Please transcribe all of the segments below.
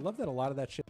I love that a lot of that shit.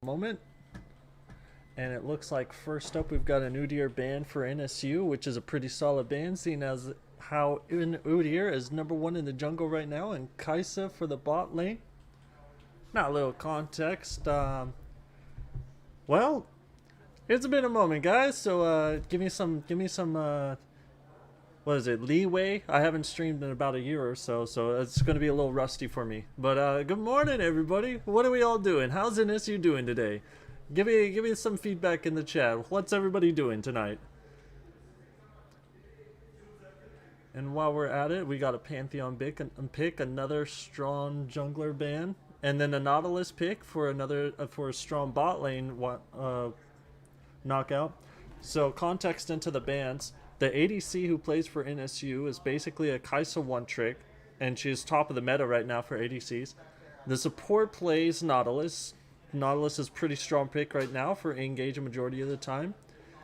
Moment. And it looks like first up we've got an Udyr ban for NSU, which is a pretty solid ban, seeing as how Udyr is #1 in the jungle right now, and Kai'Sa for the bot lane. Now a little context. Well, it's been a moment, guys. So give me some what is it, leeway? I haven't streamed in about a year or so, so it's going to be a little rusty for me. But good morning, everybody. What are we all doing? How's NSU doing today? Give me some feedback in the chat. What's everybody doing tonight? And while we're at it, we got a Pantheon pick, another strong jungler ban, and then a Nautilus pick for another for a strong bot lane knockout. So context into the bans. The ADC who plays for NSU is basically a Kai'Sa one-trick, and she's top of the meta right now for ADCs. The support plays Nautilus. Nautilus is pretty strong pick right now for engage a majority of the time.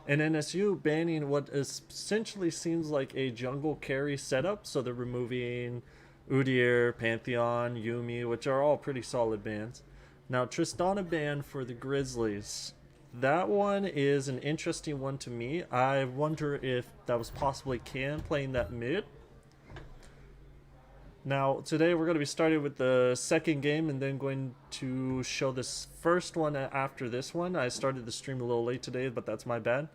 And NSU banning what essentially seems like a jungle carry setup, so they're removing Udyr, Pantheon, Yuumi, which are all pretty solid bans. Now Tristana ban for the Grizzlies. That one is an interesting one to me. I wonder if that was possibly Can playing that mid. Now, today we're going to be starting with the second game and then going to show this first one after this one. I started the stream a little late today, but that's my bad.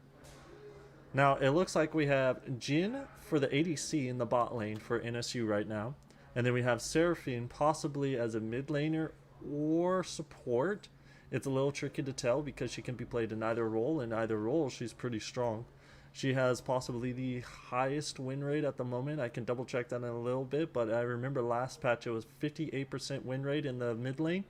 Now, it looks like we have Jin for the ADC in the bot lane for NSU right now. And then we have Seraphine possibly as a mid laner or support. It's a little tricky to tell because she can be played in either role. In either role, she's pretty strong. She has possibly the highest win rate at the moment. I can double check that in a little bit, but I remember last patch it was 58% win rate in the mid lane.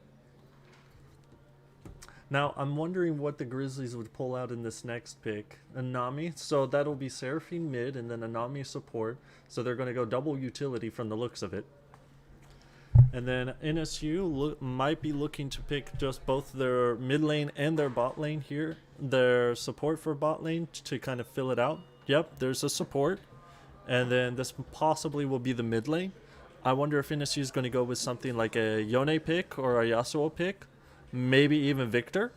Now, I'm wondering what the Grizzlies would pull out in this next pick. Anami, so that'll be Seraphine mid and then Anami support. So they're going to go double utility from the looks of it. And then NSU might be looking to pick just both their mid lane and their bot lane here. Their support for bot lane to kind of fill it out. Yep, there's a support. And then this possibly will be the mid lane. I wonder if NSU is going to go with something like a Yone pick or a Yasuo pick. Maybe even Victor.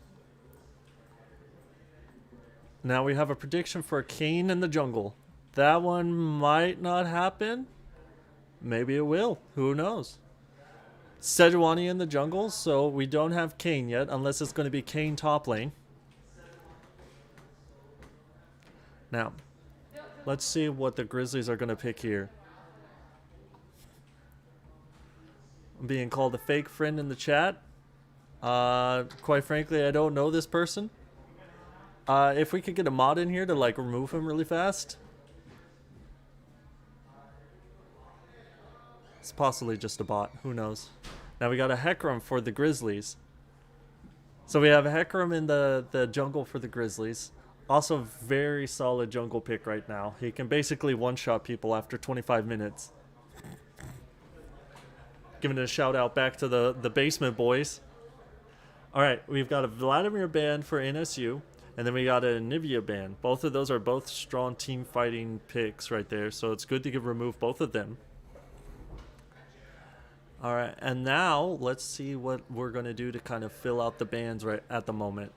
Now we have a prediction for Kayn in the jungle. That one might not happen. Maybe it will. Who knows? Sejuani in the jungle, so we don't have Kayn yet, unless it's going to be Kayn top lane. Now, let's see what the Grizzlies are going to pick here. I'm being called a fake friend in the chat. Quite frankly, I don't know this person. If we could get a mod in here to like remove him really fast. It's possibly just a bot. Who knows? Now we got a Hecarim for the Grizzlies. So we have a Hecarim in the jungle for the Grizzlies. Also very solid jungle pick right now. He can basically one-shot people after 25 minutes. Giving a shout out back to the basement boys. Alright, we've got a Vladimir ban for NSU. And then we got a Nivea ban. Both of those are both strong team fighting picks right there. So it's good to remove both of them. Alright, and now let's see what we're going to do to kind of fill out the bans right at the moment.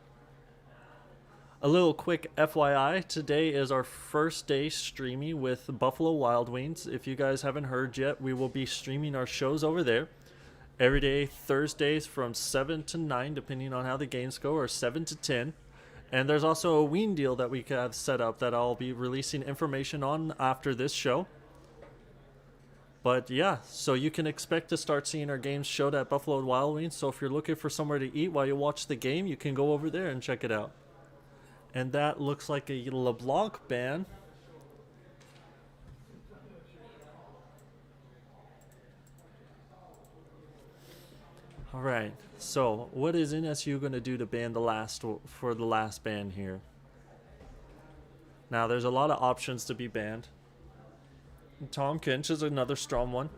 A little quick FYI, today is our first day streaming with Buffalo Wild Wings. If you guys haven't heard yet, we will be streaming our shows over there. Every day, Thursdays from 7 to 9, depending on how the games go, or 7 to 10. And there's also a Ween deal that we have set up that I'll be releasing information on after this show. But yeah, so you can expect to start seeing our games showed at Buffalo Wild Wings. So if you're looking for somewhere to eat while you watch the game, you can go over there and check it out. And that looks like a LeBlanc ban. Alright, so what is NSU going to do to ban the last ban here? Now there's a lot of options to be banned. Tahm Kench is another strong one.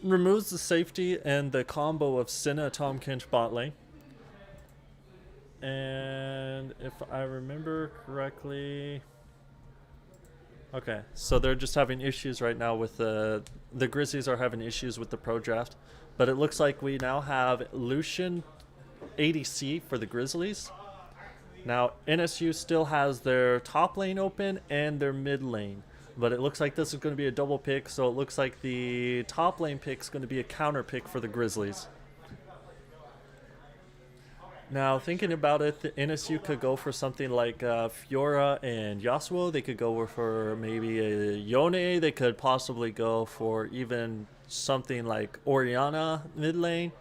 Removes the safety and the combo of Senna Tahm Kench bot lane. And if I remember correctly... Okay, so they're just having issues right now with the Grizzlies are having issues with the pro draft. But it looks like we now have Lucian ADC for the Grizzlies. Now, NSU still has their top lane open and their mid lane. But it looks like this is going to be a double pick, so it looks like the top lane pick is going to be a counter pick for the Grizzlies. Now, thinking about it, the NSU could go for something like Fiora and Yasuo. They could go for maybe a Yone. They could possibly go for even something like Orianna mid lane.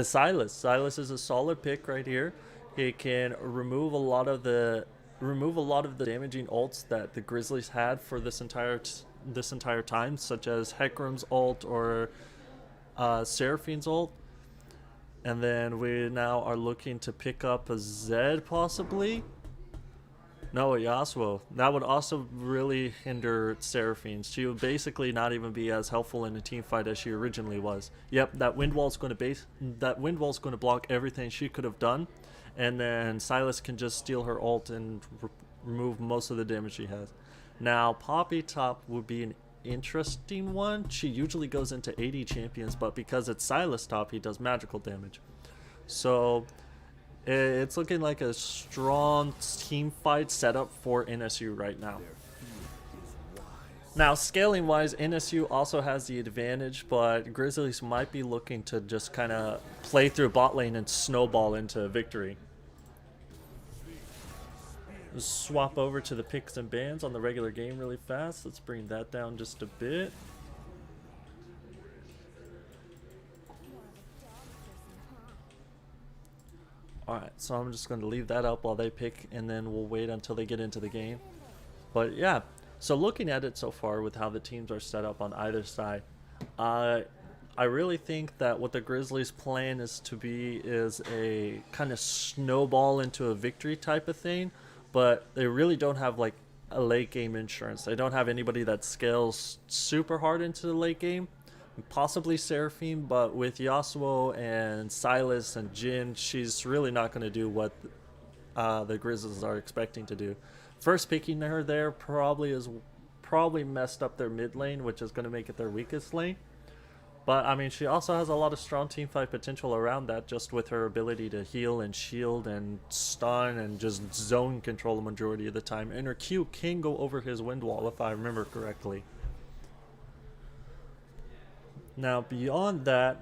Silas. Silas is a solid pick right here. He can remove a lot of the damaging ults that the Grizzlies had for this entire time, such as Hecarim's ult or Seraphine's ult. And then we now are looking to pick up a Zed possibly. No, a Yasuo. That would also really hinder Seraphine. She would basically not even be as helpful in a team fight as she originally was. Yep, that wind wall's going to block everything she could have done, and then Silas can just steal her ult and remove most of the damage she has. Now, Poppy Top would be an interesting one. She usually goes into AD champions, but because it's Silas top, he does magical damage. So it's looking like a strong team fight setup for NSU right now. Now, scaling wise, NSU also has the advantage, but Grizzlies might be looking to just kind of play through bot lane and snowball into victory. Let's swap over to the picks and bans on the regular game really fast. Let's bring that down just a bit. Alright, so I'm just going to leave that up while they pick, and then we'll wait until they get into the game. But yeah, so looking at it so far with how the teams are set up on either side, I really think that what the Grizzlies' plan is to be is a kind of snowball into a victory type of thing. But they really don't have like a late game insurance. They don't have anybody that scales super hard into the late game. possibly Seraphine, but with Yasuo and Silas and Jin, she's really not going to do what the Grizzlies are expecting to do. First picking her there probably messed up their mid lane, which is going to make it their weakest lane. But I mean, she also has a lot of strong team fight potential around that, just with her ability to heal and shield and stun and just zone control the majority of the time. And her Q can go over his wind wall, if I remember correctly. Now, beyond that,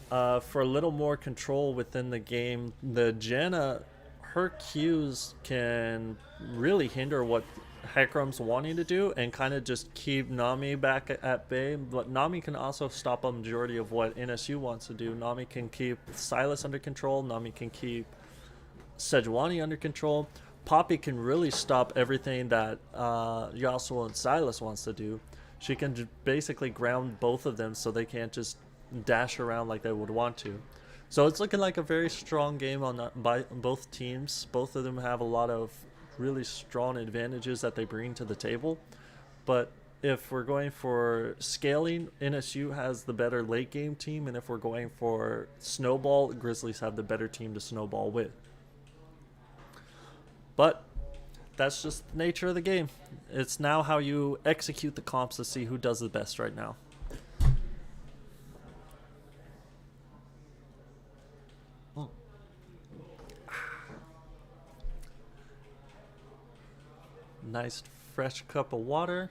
for a little more control within the game, the Janna, her Qs can really hinder what Hecarim's wanting to do and kind of just keep Nami back at bay. But Nami can also stop a majority of what NSU wants to do. Nami can keep Silas under control. Nami can keep Sejuani under control. Poppy can really stop everything that Yasuo and Silas wants to do. She can basically ground both of them so they can't just dash around like they would want to. So it's looking like a very strong game on by both teams. Both of them have a lot of really strong advantages that they bring to the table. But if we're going for scaling, NSU has the better late game team, and if we're going for snowball, Grizzlies have the better team to snowball with. But that's just the nature of the game. It's now how you execute the comps to see who does the best right now. Nice fresh cup of water.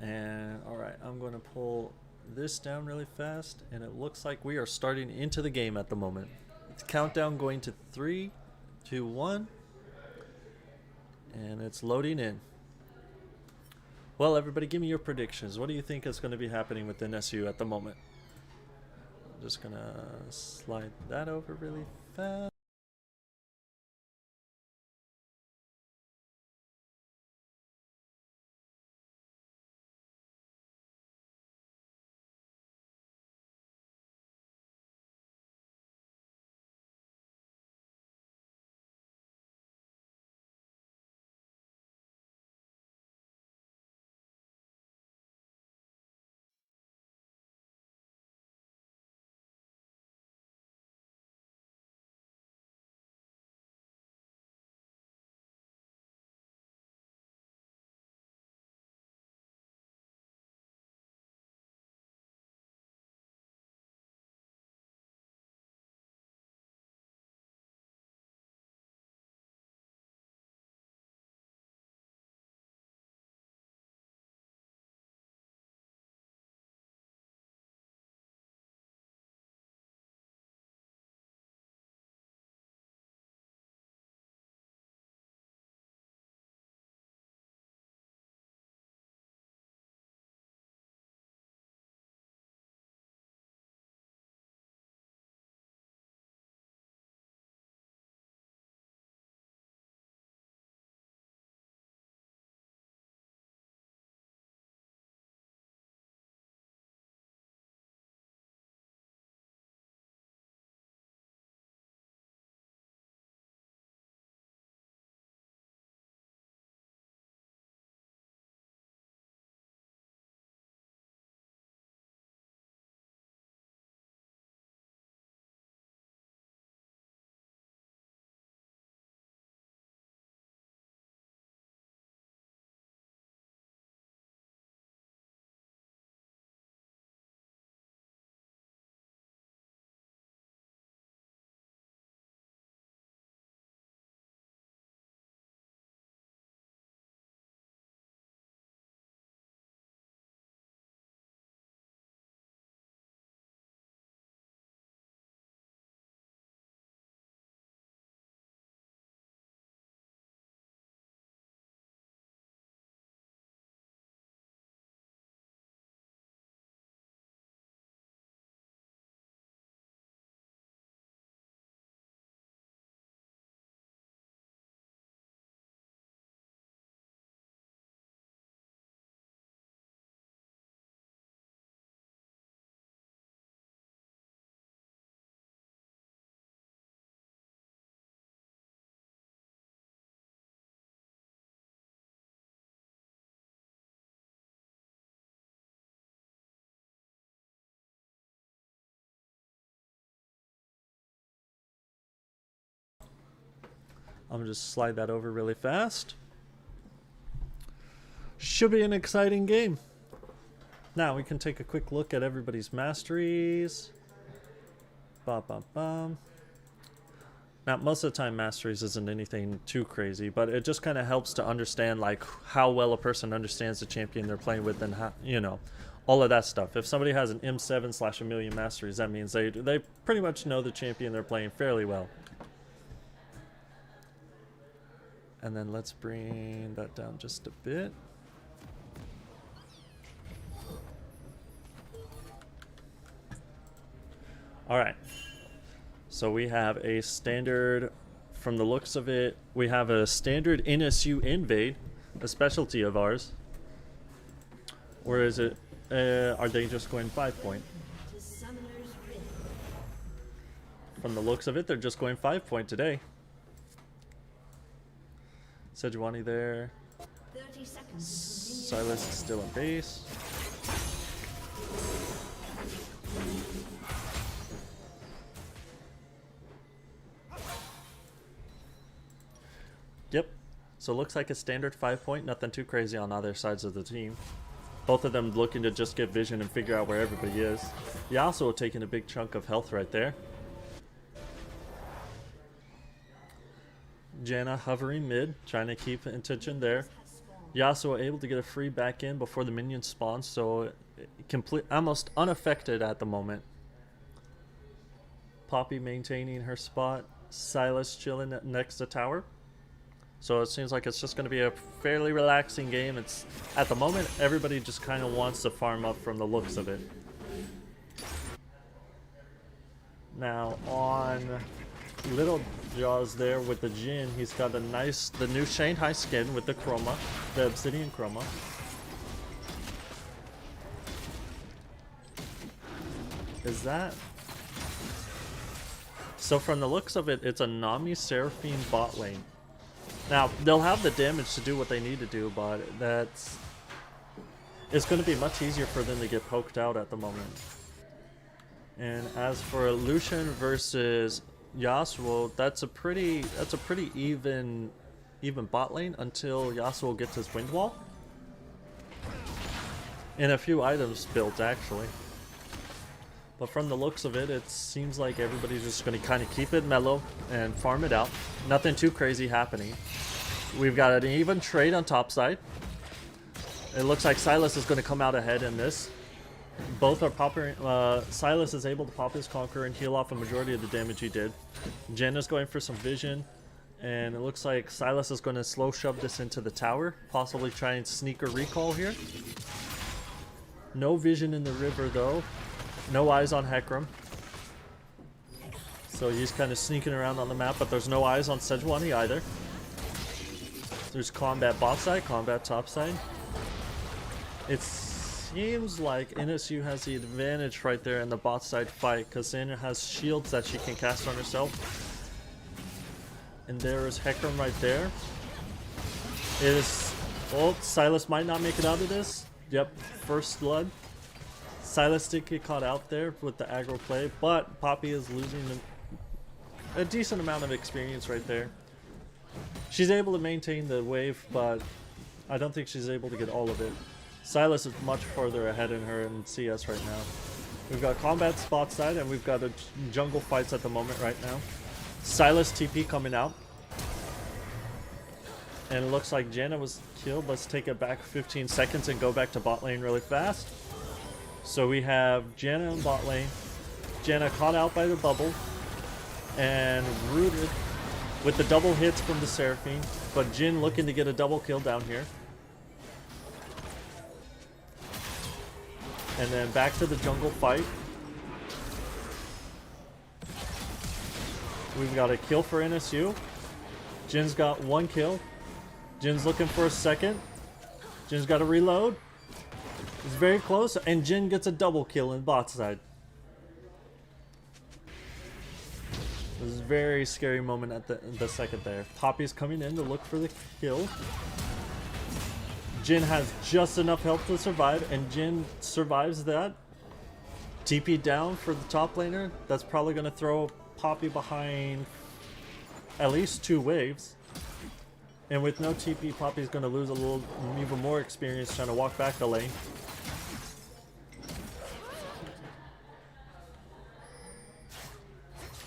And alright, I'm going to pull this down really fast. And it looks like we are starting into the game at the moment. It's countdown going to 3, 2, 1. And it's loading in. Well, everybody, give me your predictions. What do you think is going to be happening with NSU at the moment? I'm just going to slide that over really fast. I'm gonna just slide that over really fast. Should be an exciting game. Now we can take a quick look at everybody's masteries. Bum, bum, bum. Now, most of the time, masteries isn't anything too crazy, but it just kind of helps to understand like how well a person understands the champion they're playing with, and how, you know, all of that stuff. If somebody has an M7/1 million masteries, that means they pretty much know the champion they're playing fairly well. And then let's bring that down just a bit. All right. So we have a standard, from the looks of it, we have a standard NSU invade, a specialty of ours. Or is it, are they just going 5-point? From the looks of it, they're just going 5-point today. Sejuani there. Silas is still in base. Yep. So it looks like a standard 5-point, nothing too crazy on either sides of the team. Both of them looking to just get vision and figure out where everybody is. Yasuo taking a big chunk of health right there. Janna hovering mid, trying to keep intention there. Yasuo able to get a free back in before the minion spawns, so almost unaffected at the moment. Poppy maintaining her spot. Silas chilling next to tower. So it seems like it's just going to be a fairly relaxing game. It's at the moment everybody just kind of wants to farm up from the looks of it. Now on Little Jaws there with the Jhin, he's got the new Shanghai skin with the chroma, the obsidian chroma. Is that? So from the looks of it, it's a Nami Seraphine bot lane. Now, they'll have the damage to do what they need to do, but it's going to be much easier for them to get poked out at the moment. And as for Lucian versus Yasuo, that's a pretty even bot lane until Yasuo gets his wind wall. And a few items built, actually. But from the looks of it, it seems like everybody's just going to kind of keep it mellow and farm it out. Nothing too crazy happening. We've got an even trade on top side. It looks like Silas is going to come out ahead in this. Both are popping. Silas is able to pop his Conqueror and heal off a majority of the damage he did. Jen is going for some vision. And it looks like Silas is going to slow shove this into the tower. Possibly try and sneak a recall here. No vision in the river though. No eyes on Hecarim. So he's kind of sneaking around on the map, but there's no eyes on Sejuani either. There's combat bot side, combat top side. It seems like NSU has the advantage right there in the bot side fight, because Xayna has shields that she can cast on herself. And there is Hecarim right there. It is... Well, Silas might not make it out of this. Yep, first blood. Silas did get caught out there with the aggro play, but Poppy is losing a decent amount of experience right there. She's able to maintain the wave, but I don't think she's able to get all of it. Silas is much further ahead in her in CS right now. We've got combat spot side, and we've got a jungle fights at the moment right now. Silas TP coming out. And it looks like Janna was killed. Let's take it back 15 seconds and go back to bot lane really fast. So we have Janna in bot lane. Janna caught out by the bubble and rooted with the double hits from the Seraphine, but Jhin looking to get a double kill down here. And then back to the jungle fight. We've got a kill for NSU. Jin's got one kill. Jin's looking for a second. Jin's got to reload. It's very close, and Jhin gets a double kill in bot side. This is a very scary moment at the second there. Poppy's coming in to look for the kill. Jhin has just enough health to survive, and Jhin survives that. TP down for the top laner. That's probably going to throw Poppy behind at least 2 waves. And with no TP, Poppy's going to lose a little, even more experience trying to walk back the lane.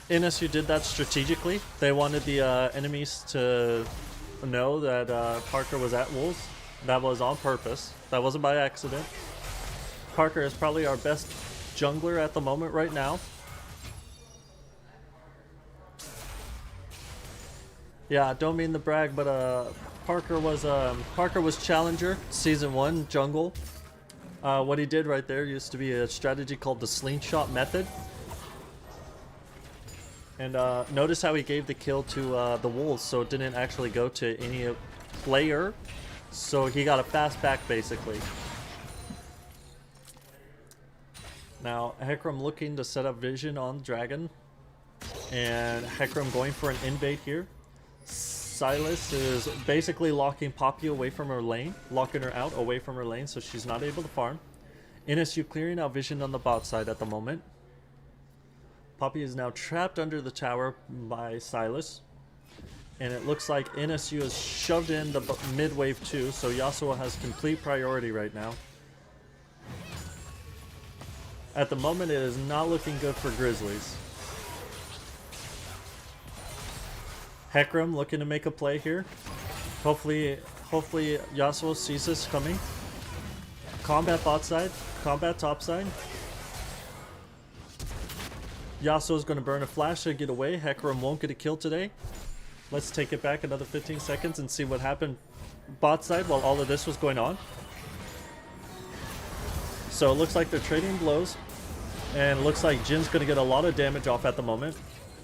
NSU did that strategically. They wanted the enemies to know that Parker was at Wolves. That was on purpose. That wasn't by accident. Parker is probably our best jungler at the moment right now. Yeah, don't mean to brag, but Parker was challenger season 1 jungle. What he did right there used to be a strategy called the slingshot method. And notice how he gave the kill to the Wolves, so it didn't actually go to any player. So he got a fast back basically. Now Hecarim looking to set up vision on Dragon. And Hecarim going for an invade here. Silas is basically locking Poppy away from her lane, locking her out away from her lane so she's not able to farm. NSU clearing out vision on the bot side at the moment. Poppy is now trapped under the tower by Silas. And it looks like NSU is shoved in the mid wave too, so Yasuo has complete priority right now. At the moment, it is not looking good for Grizzlies. Hecarim looking to make a play here. Hopefully Yasuo sees this coming. Combat bot side, combat top side. Yasuo is going to burn a flash to get away. Hecarim won't get a kill today. Let's take it back another 15 seconds and see what happened bot side while all of this was going on. So it looks like they're trading blows. And it looks like Jin's going to get a lot of damage off at the moment.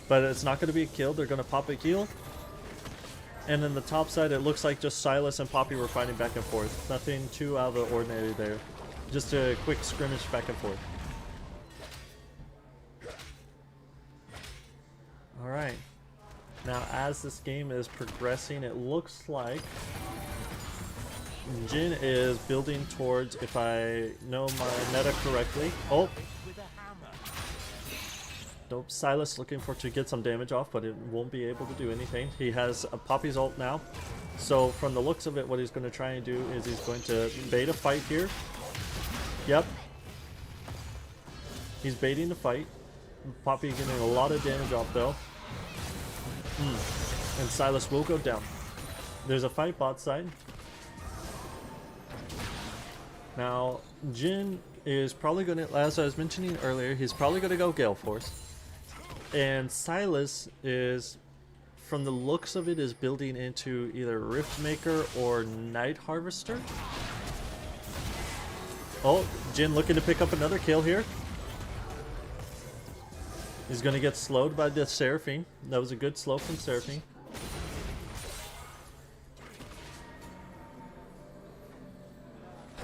But it's not going to be a kill. They're going to pop a heal. And then the top side, it looks like just Silas and Poppy were fighting back and forth. Nothing too out of the ordinary there. Just a quick scrimmage back and forth. Alright. Now as this game is progressing, it looks like Jin is building towards, if I know my meta correctly. Oh! Nope, Silas looking for to get some damage off, but it won't be able to do anything. He has a Poppy's ult now. So from the looks of it, what he's going to try and do is he's going to bait a fight here. Yep. He's baiting the fight. Poppy getting a lot of damage off though. And Silas will go down. There's a fight bot side. Now, Jin is probably going to, as I was mentioning earlier, he's probably going to go Gale Force. And Silas is, from the looks of it, is building into either Riftmaker or Night Harvester. Oh, Jin looking to pick up another kill here. He's going to get slowed by the Seraphine. That was a good slow from Seraphine.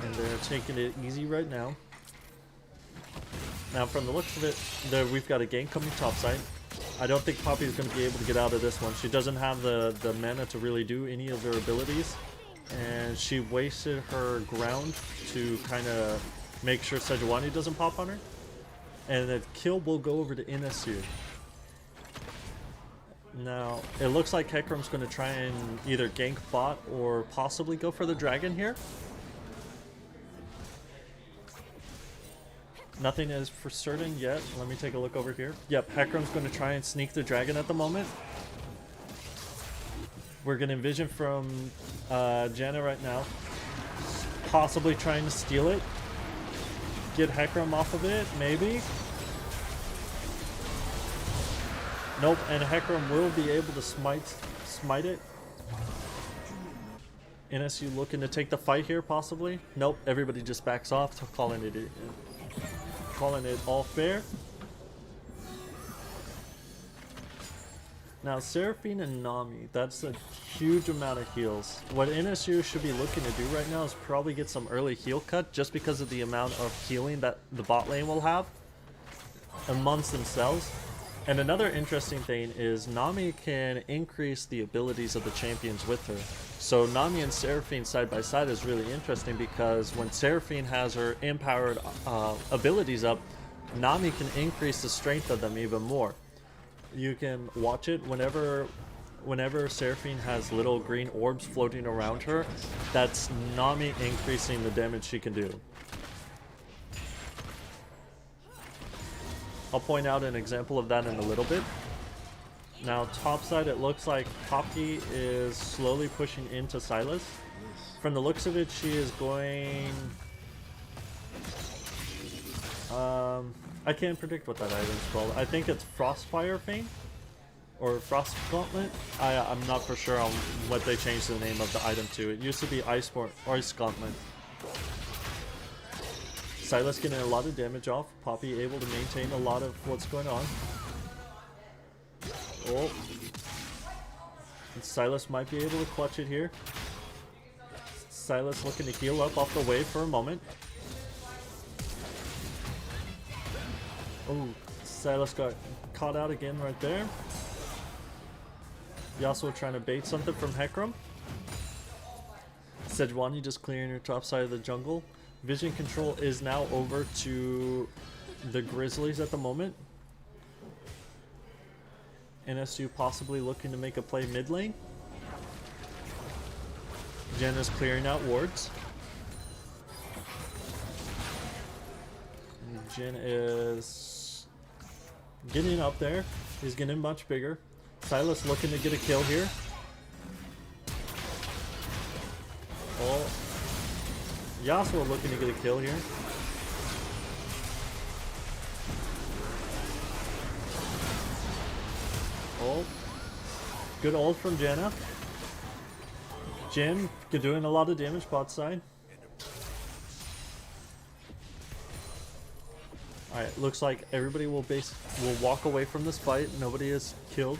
And they're taking it easy right now. Now, from the looks of it, we've got a gank coming topside. I don't think Poppy is going to be able to get out of this one. She doesn't have the mana to really do any of her abilities. And she wasted her ground to kind of make sure Sejuani doesn't pop on her. And the kill will go over to NSU. Now, it looks like Hecarim's going to try and either gank bot or possibly go for the dragon here. Nothing is for certain yet. Let me take a look over here. Yep, Hecarim's going to try and sneak the dragon at the moment. We're getting vision from Janna right now. Possibly trying to steal it. Get Hecarim off of it, maybe. Nope, and Hecarim will be able to smite it. NSU looking to take the fight here, possibly. Nope, everybody just backs off, calling it all fair. Now, Seraphine and Nami, that's a huge amount of heals. What NSU should be looking to do right now is probably get some early heal cut, just because of the amount of healing that the bot lane will have amongst themselves. And another interesting thing is Nami can increase the abilities of the champions with her. So Nami and Seraphine side by side is really interesting, because when Seraphine has her empowered abilities up, Nami can increase the strength of them even more. You can watch it whenever whenever Seraphine has little green orbs floating around her, that's Nami increasing the damage she can do. I'll point out an example of that in a little bit. Now, topside, it looks like Poppy is slowly pushing into Sylas. From the looks of it, she is going... I can't predict what that item's called. I think it's Frostfire Feint? Or Frost Gauntlet? I'm not for sure on what they changed the name of the item to. It used to be Ice Gauntlet. Sylas getting a lot of damage off. Poppy able to maintain a lot of what's going on. Oh. And Sylas might be able to clutch it here. Sylas looking to heal up off the wave for a moment. Oh, Sylas got caught out again right there. Yasuo trying to bait something from Hecarim. Sejuani just clearing her top side of the jungle. Vision control is now over to the Grizzlies at the moment. NSU possibly looking to make a play mid lane. Jen is clearing out wards. Jen is getting up there. He's getting much bigger. Sylas looking to get a kill here. Oh. Yasuo looking to get a kill here. Oh. Good ult from Janna. Jin doing a lot of damage bot side. Alright, looks like everybody will walk away from this fight. Nobody is killed.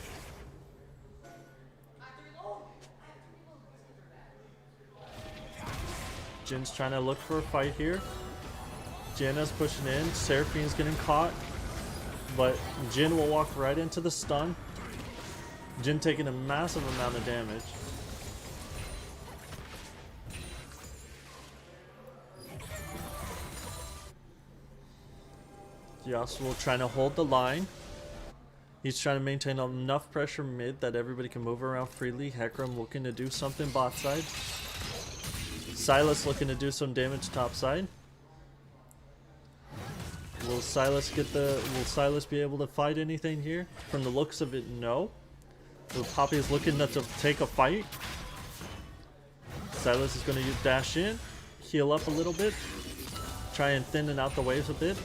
Jin's trying to look for a fight here. Janna's pushing in. Seraphine's getting caught. But Jin will walk right into the stun. Jin taking a massive amount of damage. Yasuo trying to hold the line. He's trying to maintain enough pressure mid that everybody can move around freely. Hecarim looking to do something bot side. Sylas looking to do some damage top side. Will Sylas be able to fight anything here? From the looks of it, no. So Poppy is looking to take a fight. Sylas is going to dash in, heal up a little bit, try and thin out the waves a bit.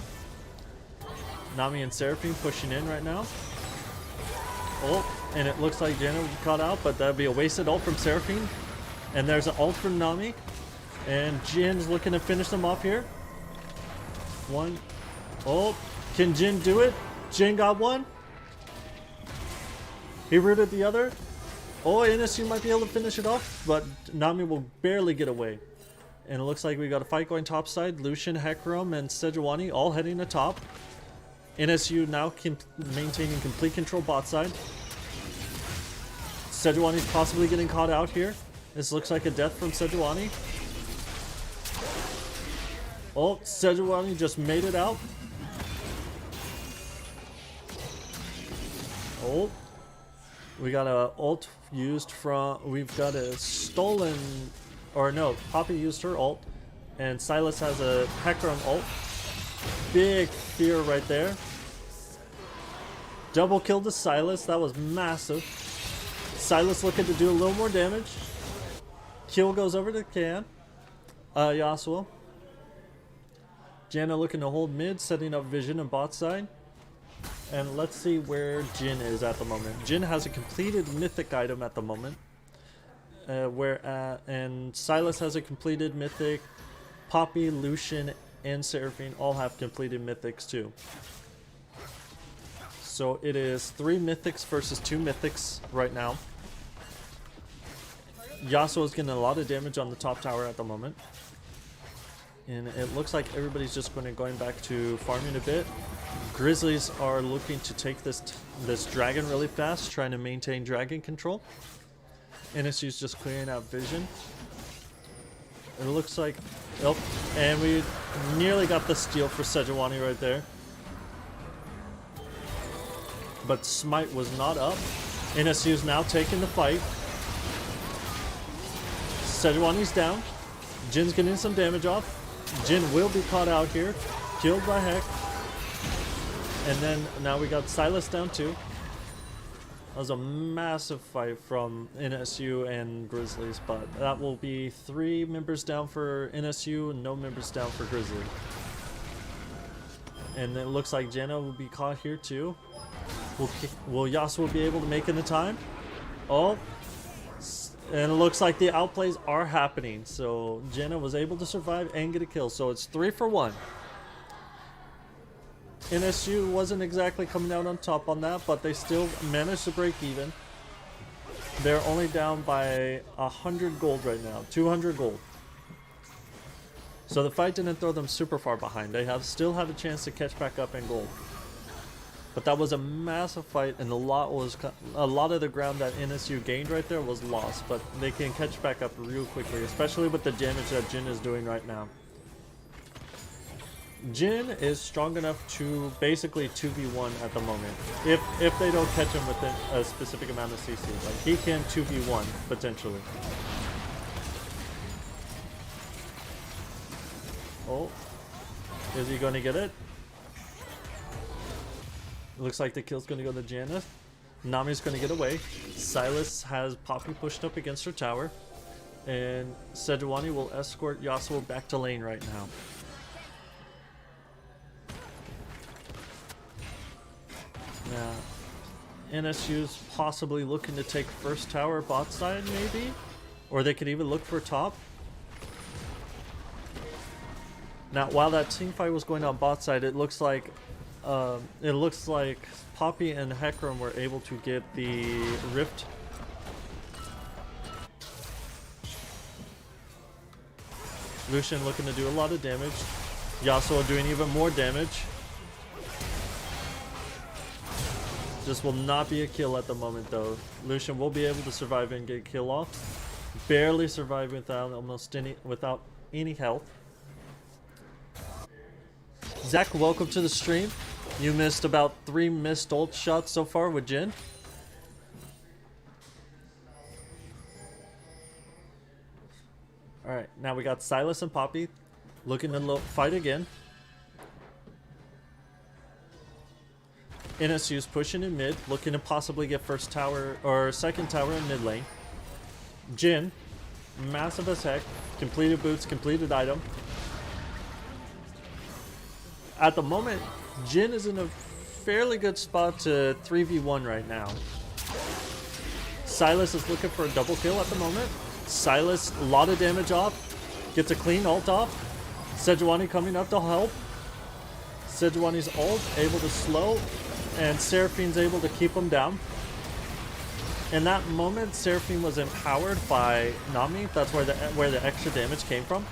Nami and Seraphine pushing in right now. Oh, and it looks like Janna will be caught out, but that'd be a wasted ult from Seraphine. And there's an ult from Nami. And Jin's looking to finish them off here. One. Oh, can Jin do it? Jin got one. He rooted the other. Oh, NSU might be able to finish it off, but Nami will barely get away. And it looks like we got a fight going top side. Lucian, Hecarim, and Sejuani all heading to top. NSU now maintaining complete control bot side. Sejuani's possibly getting caught out here. This looks like a death from Sejuani. Oh, Sejuani just made it out. Oh, we got a ult used from. We've got a stolen, or no, Poppy used her ult, and Sylas has a Hecarim ult. Big fear right there. Double kill to Sylas. That was massive. Sylas looking to do a little more damage. Kill goes over to Yasuo. Janna looking to hold mid, setting up vision and bot side. And let's see where Jin is at the moment. Jin has a completed mythic item at the moment. And Sylas has a completed mythic. Poppy, Lucian, and Seraphine all have completed mythics too. So it is 3 mythics versus 2 mythics right now. Yasuo is getting a lot of damage on the top tower at the moment. And it looks like everybody's just going back to farming a bit. Grizzlies are looking to take this dragon really fast, trying to maintain dragon control. NSU's just clearing out vision. It looks like... Oh, and we nearly got the steal for Sejuani right there. But Smite was not up. NSU's now taking the fight. Sejuani's down. Jin's getting some damage off. Jin will be caught out here. Killed by Heck. And then now we got Silas down too. That was a massive fight from NSU and Grizzlies, but that will be 3 members down for NSU and no members down for Grizzly. And it looks like Jenna will be caught here too. Will Yasuo be able to make it in time? Oh, and it looks like the outplays are happening. So Jenna was able to survive and get a kill. So it's 3 for 1. NSU wasn't exactly coming out on top on that, but they still managed to break even. They're only down by 100 gold right now, 200 gold. So the fight didn't throw them super far behind. They still have a chance to catch back up in gold. But that was a massive fight, and a lot of the ground that NSU gained right there was lost. But they can catch back up real quickly, especially with the damage that Jin is doing right now. Jin is strong enough to basically 2v1 at the moment. If they don't catch him within a specific amount of CC. Like, he can 2v1 potentially. Oh, is he going to get it? Looks like the kill's going to go to Janna. Nami's going to get away. Silas has Poppy pushed up against her tower. And Sejuani will escort Yasuo back to lane right now. Now, NSU's possibly looking to take first tower bot side maybe? Or they could even look for top. Now, while that team fight was going on bot side, it looks like Poppy and Hecarim were able to get the Rift. Lucian looking to do a lot of damage. Yasuo doing even more damage. This will not be a kill at the moment though. Lucian will be able to survive and get a kill off. Barely survive without any health. Zach, welcome to the stream. You missed about 3 missed ult shots so far with Jin. Alright, now we got Silas and Poppy looking to fight again. NSU's pushing in mid, looking to possibly get first tower or second tower in mid lane. Jin, massive as heck, completed boots, completed item. At the moment, Jin is in a fairly good spot to 3v1 right now. Silas is looking for a double kill at the moment. Silas, a lot of damage off, gets a clean ult off. Sejuani coming up to help. Sejuani's ult able to slow, and Seraphine's able to keep him down. In that moment, Seraphine was empowered by Nami. That's where the extra damage came from.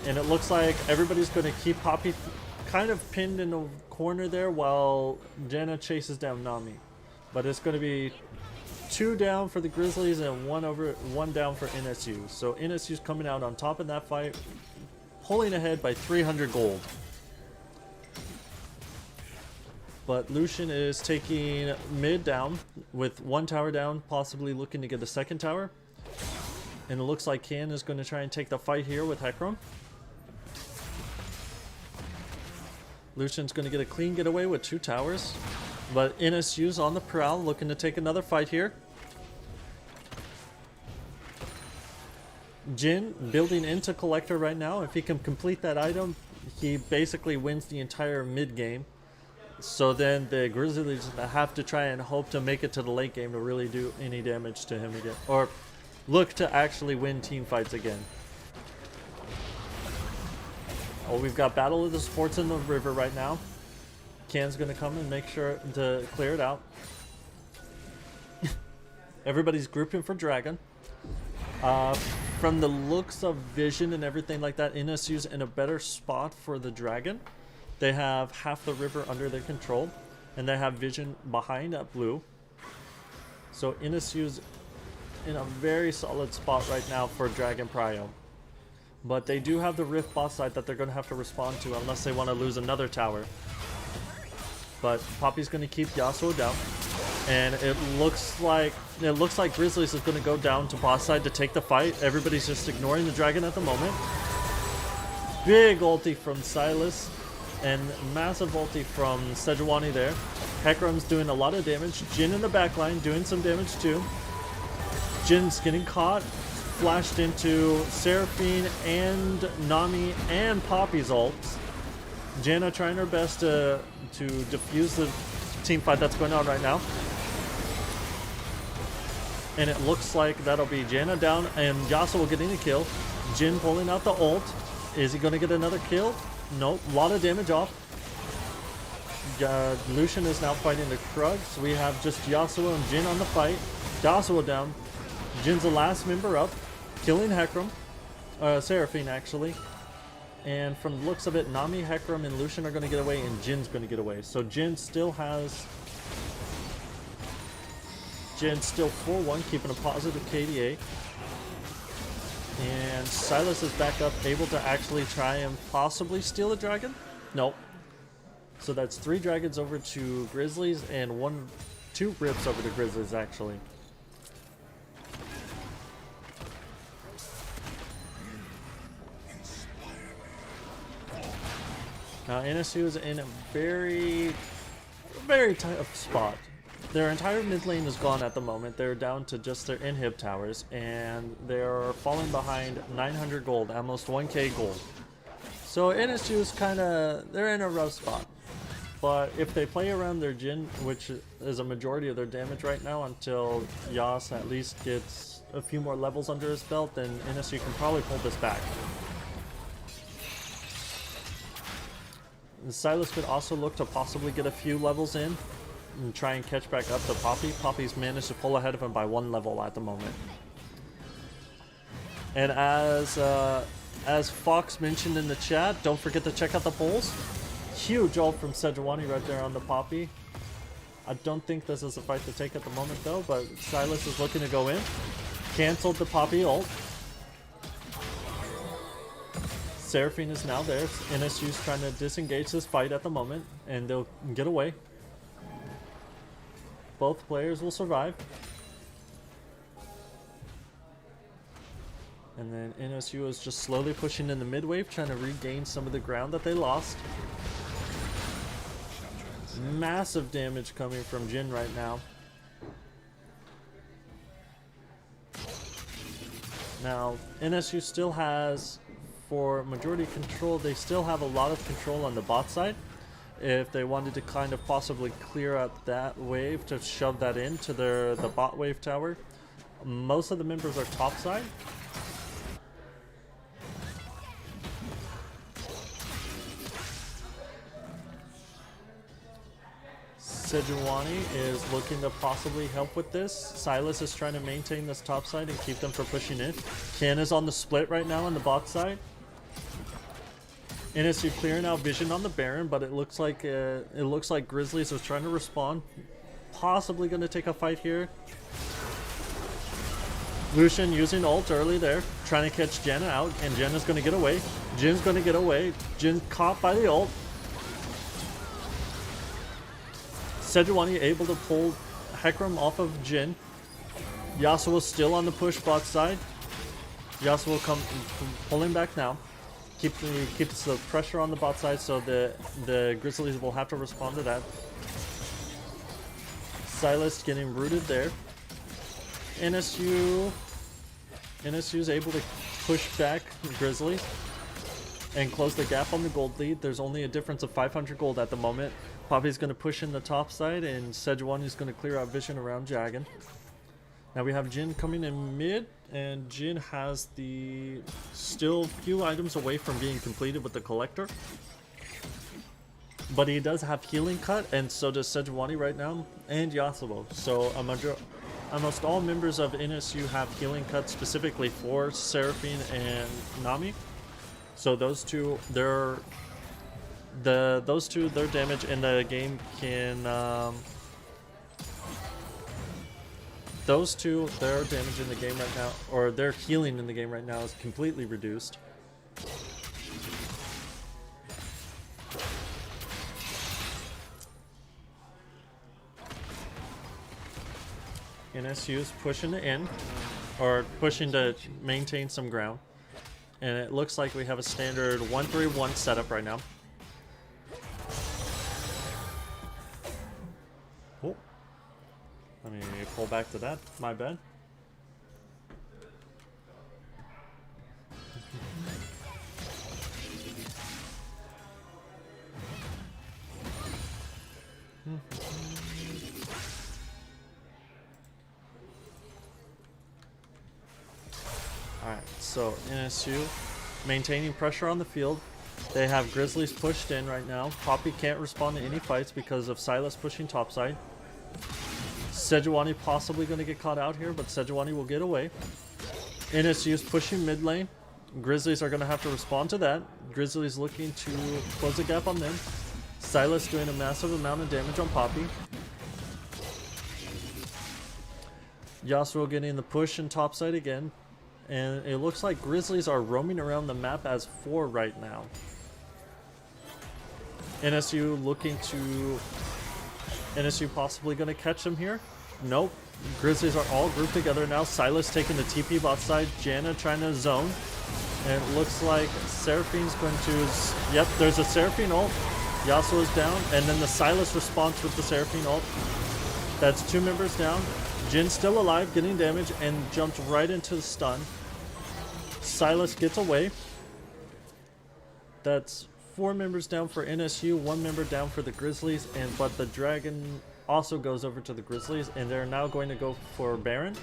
And it looks like everybody's going to keep Poppy kind of pinned in the corner there while Janna chases down Nami. But it's going to be 2 down for the Grizzlies and 1 down for NSU. So NSU's coming out on top in that fight, pulling ahead by 300 gold. But Lucian is taking mid down with 1 tower down, possibly looking to get the second tower. And it looks like Kan is going to try and take the fight here with Hecarim. Lucian's going to get a clean getaway with 2 towers. But NSU's on the prowl, looking to take another fight here. Jin building into Collector right now. If he can complete that item, he basically wins the entire mid game. So then the Grizzlies have to try and hope to make it to the late game to really do any damage to him again. Or look to actually win team fights again. Oh, we've got Battle of the Sports in the river right now. Kan's going to come and make sure to clear it out. Everybody's grouping for Dragon. From the looks of vision and everything like that, NSU's in a better spot for the Dragon. They have half the river under their control, and they have vision behind at blue. So NSU's in a very solid spot right now for Dragon Prio. But they do have the Rift boss side that they're going to have to respond to unless they want to lose another tower. But Poppy's going to keep Yasuo down. And it looks like Grizzlies is going to go down to boss side to take the fight. Everybody's just ignoring the dragon at the moment. Big ulti from Silas and massive ulti from Sejuani there. Hecarim's doing a lot of damage. Jhin in the backline doing some damage too. Jin's getting caught, flashed into Seraphine and Nami and Poppy's ults. Janna trying her best to defuse the team fight that's going on right now. And it looks like that'll be Janna down and Yasuo getting a kill. Jhin pulling out the ult. Is he going to get another kill? Nope. A lot of damage off. Lucian is now fighting the Krug, so we have just Yasuo and Jhin on the fight. Yasuo down. Jin's the last member up, killing Hecarim. Seraphine, actually. And from the looks of it, Nami, Hecarim, and Lucian are going to get away, and Jin's going to get away. So Jhin still 4-1, keeping a positive KDA. And Silas is back up, able to actually try and possibly steal a dragon? Nope. So that's 3 dragons over to Grizzlies and 2 rips over to Grizzlies, actually. Now NSU is in a very tough spot. Their entire mid lane is gone at the moment. They're down to just their inhib towers, and they're falling behind 900 gold, almost 1k gold. So NSU is they're in a rough spot. But if they play around their Jhin, which is a majority of their damage right now, until Yas at least gets a few more levels under his belt, then NSU can probably pull this back. And Silas could also look to possibly get a few levels in and try and catch back up to Poppy. Poppy's managed to pull ahead of him by 1 level at the moment. And as Fox mentioned in the chat, don't forget to check out the polls. Huge ult from Sejuani right there on the Poppy. I don't think this is a fight to take at the moment though, but Silas is looking to go in. Cancelled the Poppy ult. Seraphine is now there. NSU's trying to disengage this fight at the moment, and they'll get away. Both players will survive. And then NSU is just slowly pushing in the mid wave, trying to regain some of the ground that they lost. Massive damage coming from Jhin right now. Now, NSU still has, for majority control, they still have a lot of control on the bot side. If they wanted to kind of possibly clear out that wave to shove that into the bot wave tower. Most of the members are top side. Sejuani is looking to possibly help with this. Silas is trying to maintain this top side and keep them from pushing in. Ken is on the split right now on the bot side. NSU clearing out vision on the Baron, but it looks like Grizzlies is trying to respond. Possibly going to take a fight here. Lucian using ult early there, trying to catch Janna out, and Janna's going to get away. Jin's going to get away. Jin caught by the ult. Sejuani able to pull Hecarim off of Jhin. Yasuo still on the push bot side. Yasuo pulling back now. Keeps the pressure on the bot side, so the Grizzlies will have to respond to that. Silas getting rooted there. NSU is able to push back Grizzlies and close the gap on the gold lead. There's only a difference of 500 gold at the moment. Poppy's going to push in the top side, and Sejuani is going to clear out vision around Dragon. Now we have Jhin coming in mid, and Jhin has the still few items away from being completed with the collector. But he does have healing cut, and so does Sejuani right now, and Yasuo. So almost all members of NSU have healing cut specifically for Seraphine and Nami. So those two, their damage in the game can their damage in the game right now, or their healing in the game right now, is completely reduced. NSU is pushing it in, or pushing to maintain some ground. And it looks like we have a standard 1-3-1 setup right now. Oh. Let me pull back to that. My bad. Alright, so NSU maintaining pressure on the field. They have Grizzlies pushed in right now. Poppy can't respond to any fights because of Silas pushing topside. Sejuani possibly going to get caught out here, but Sejuani will get away. NSU is pushing mid lane. Grizzlies are going to have to respond to that. Grizzlies looking to close the gap on them. Silas doing a massive amount of damage on Poppy. Yasuo getting the push in topside again. And it looks like Grizzlies are roaming around the map as 4 right now. NSU looking to... NSU possibly going to catch them here. Nope. Grizzlies are all grouped together now. Silas taking the TP bot side. Janna trying to zone. And it looks like Seraphine's going to... Yep, there's a Seraphine ult. Yasuo is down. And then the Silas response with the Seraphine ult. That's 2 members down. Jin's still alive, getting damage, and jumped right into the stun. Silas gets away. That's 4 members down for NSU, 1 member down for the Grizzlies, but the Dragon also goes over to the Grizzlies, and they're now going to go for Baron.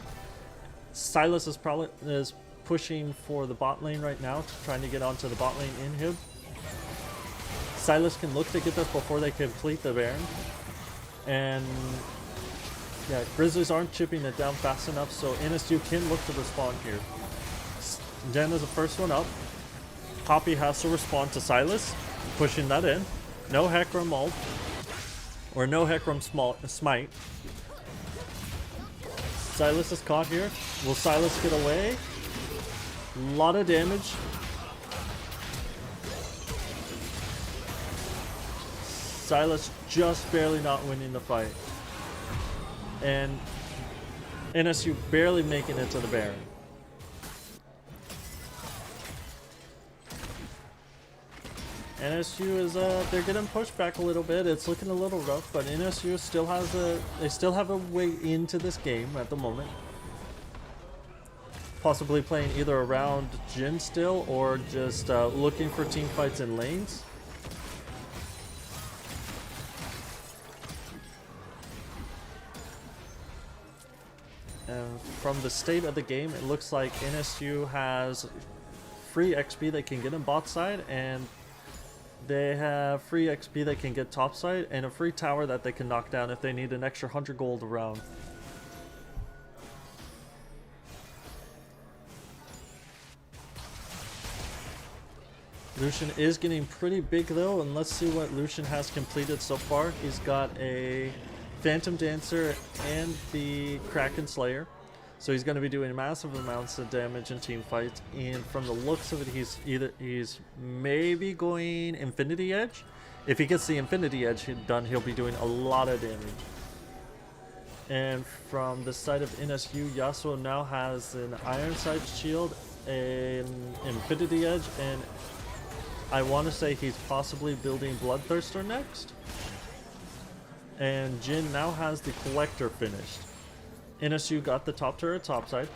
Silas is pushing for the bot lane right now, trying to get onto the bot lane inhib. Silas can look to get this before they complete the Baron. And yeah, Grizzlies aren't chipping it down fast enough, so NSU can look to respond here. Jen is the first one up. Poppy has to respond to Silas, pushing that in. No Hecarim ult, or no Hecarim smite. Silas is caught here. Will Silas get away? A lot of damage. Silas just barely not winning the fight. And NSU barely making it to the Baron. NSU is they're getting pushed back a little bit. It's looking a little rough, but NSU still have a way into this game at the moment. Possibly playing either around Jin still, or just looking for team fights in lanes. And from the state of the game, it looks like NSU has free XP they can get in bot side, and they have free XP they can get top side, and a free tower that they can knock down if they need an extra 100 gold around. Lucian is getting pretty big though, and let's see what Lucian has completed so far. He's got a Phantom Dancer and the Kraken Slayer. So he's going to be doing massive amounts of damage in team fights, and from the looks of it, he's maybe going Infinity Edge. If he gets the Infinity Edge done, he'll be doing a lot of damage. And from the side of NSU, Yasuo now has an Ironside Shield, an Infinity Edge, and I want to say he's possibly building Bloodthirster next. And Jin now has the Collector finished. NSU got the top turret topside.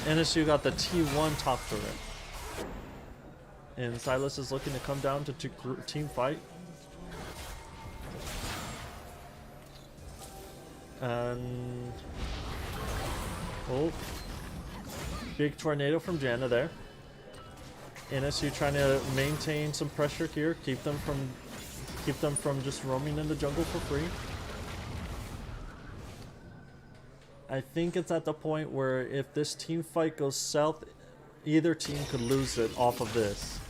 NSU got the T1 top turret. And Silas is looking to come down to team fight. And oh, big tornado from Janna there. NSU trying to maintain some pressure here, keep them from just roaming in the jungle for free. I think it's at the point where if this team fight goes south, either team could lose it off of this.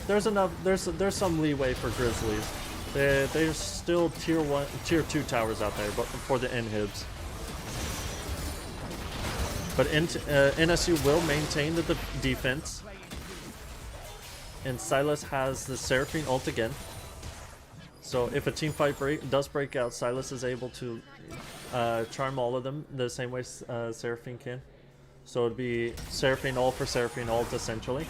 There's some leeway for Grizzlies. There's still tier 2 towers out there, but for the inhibs. But NSU will maintain the defense. And Silas has the Seraphine ult again. So if a team fight does break out, Silas is able to charm all of them the same way Seraphine can. So it'd be Seraphine ult for Seraphine ult essentially.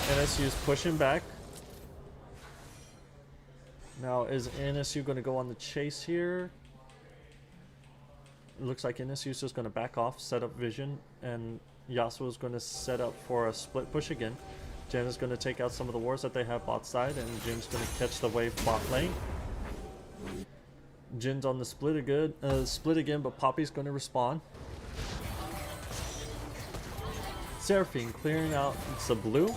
NSU's pushing back. Now is NSU going to go on the chase here? It looks like NSU's just going to back off, set up vision, and Yasuo's going to set up for a split push again. Jen is going to take out some of the wars that they have bot side, and Jin's going to catch the wave bot lane. Jin's on the split again, but Poppy's going to respawn. Seraphine clearing out the blue.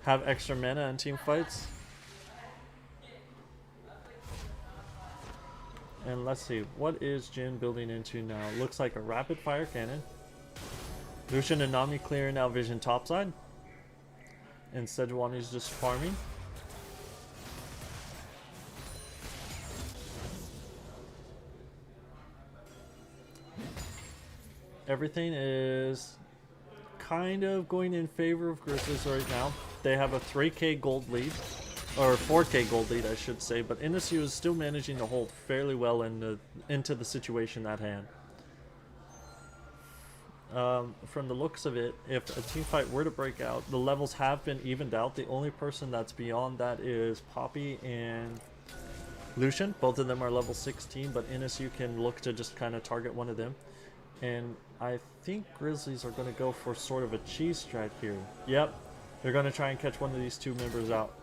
Have extra mana in team fights. And let's see, what is Jin building into now? Looks like a rapid fire cannon. Lucian and Nami clearing out vision topside. And Sejuani's just farming. Everything is kind of going in favor of Grizzlies right now. They have a 3k gold lead. Or 4k gold lead, I should say, but NSU is still managing to hold fairly well into the situation at hand. From the looks of it, if a team fight were to break out, the levels have been evened out. The only person that's beyond that is Poppy and Lucian. Both of them are level 16, but NSU can look to just kind of target one of them. And I think Grizzlies are going to go for sort of a cheese strat here. Yep, they're going to try and catch one of these two members out.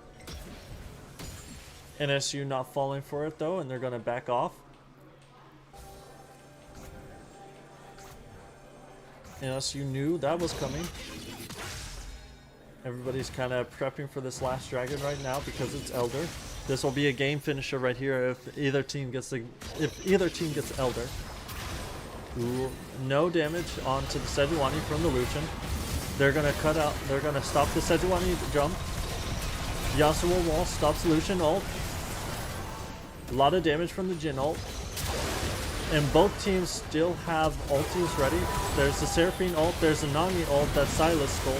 NSU not falling for it though, and they're going to back off. NSU knew that was coming. Everybody's kind of prepping for this last dragon right now because it's Elder. This will be a game finisher right here if either team gets Elder. Ooh, no damage onto the Sejuani from the Lucian. They're going to stop the Sejuani jump. Yasuo wall stops Lucian ult. A lot of damage from the Jin ult. And both teams still have ultis ready. There's the Seraphine ult, there's the Nami ult that Silas stole.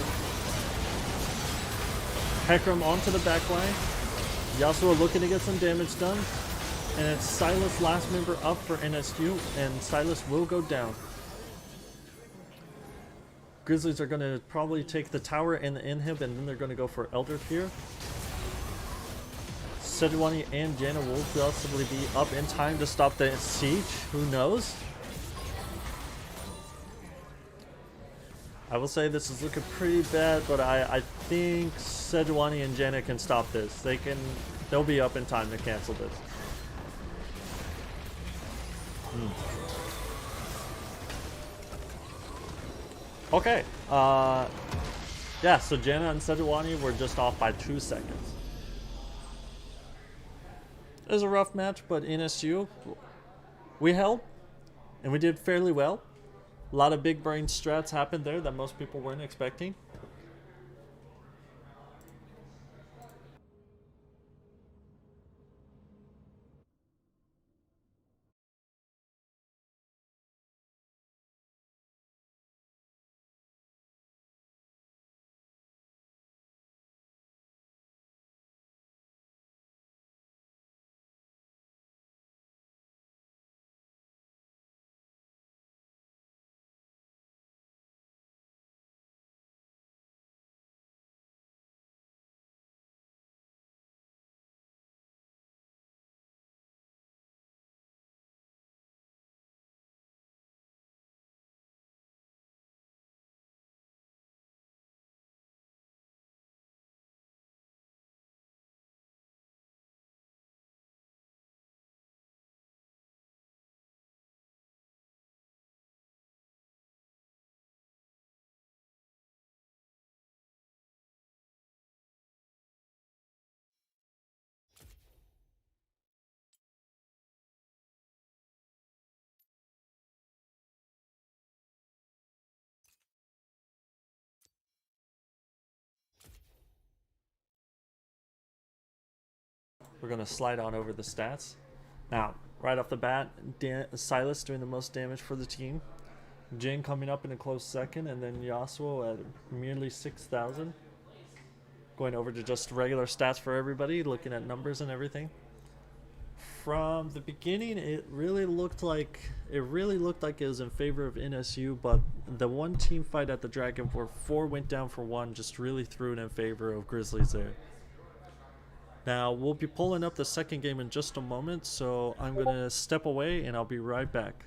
Hecarim onto the backline. Yasuo looking to get some damage done. And it's Silas last member up for NSU, and Silas will go down. Grizzlies are going to probably take the tower and the inhib, and then they're going to go for Elder here. Sejuani and Janna will possibly be up in time to stop the siege. Who knows? I will say this is looking pretty bad, but I think Sejuani and Janna can stop this. They'll be up in time to cancel this. Okay. Yeah, so Janna and Sejuani were just off by 2 seconds. It was a rough match, but NSU, we held, and we did fairly well. A lot of big brain strats happened there that most people weren't expecting. We're going to slide on over the stats. Now, right off the bat, Silas doing the most damage for the team. Jin coming up in a close second, and then Yasuo at merely 6,000. Going over to just regular stats for everybody, looking at numbers and everything. From the beginning, it really looked like it was in favor of NSU, but the one team fight at the Dragon where 4 went down for 1 just really threw it in favor of Grizzlies there. Now we'll be pulling up the second game in just a moment, so I'm gonna step away and I'll be right back.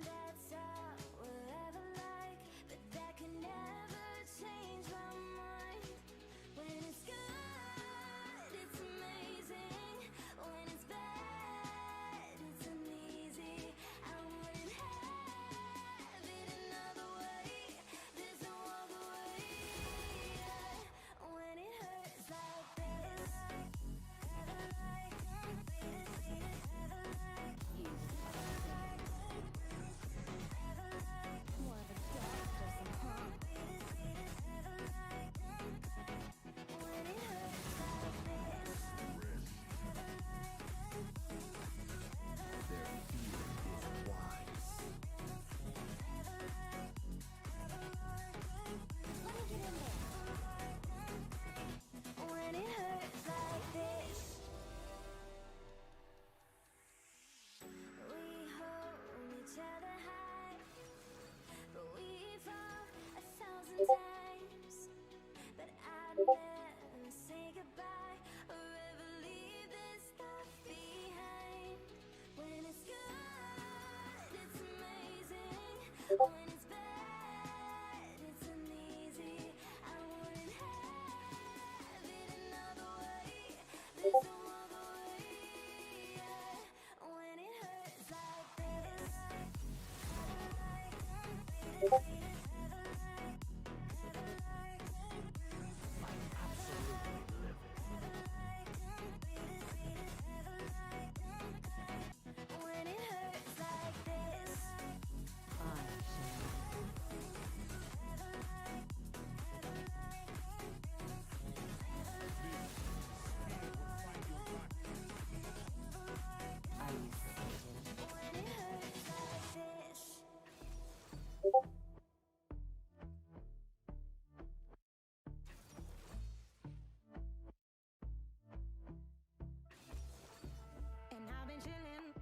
That's all we'll ever like, but that can never change.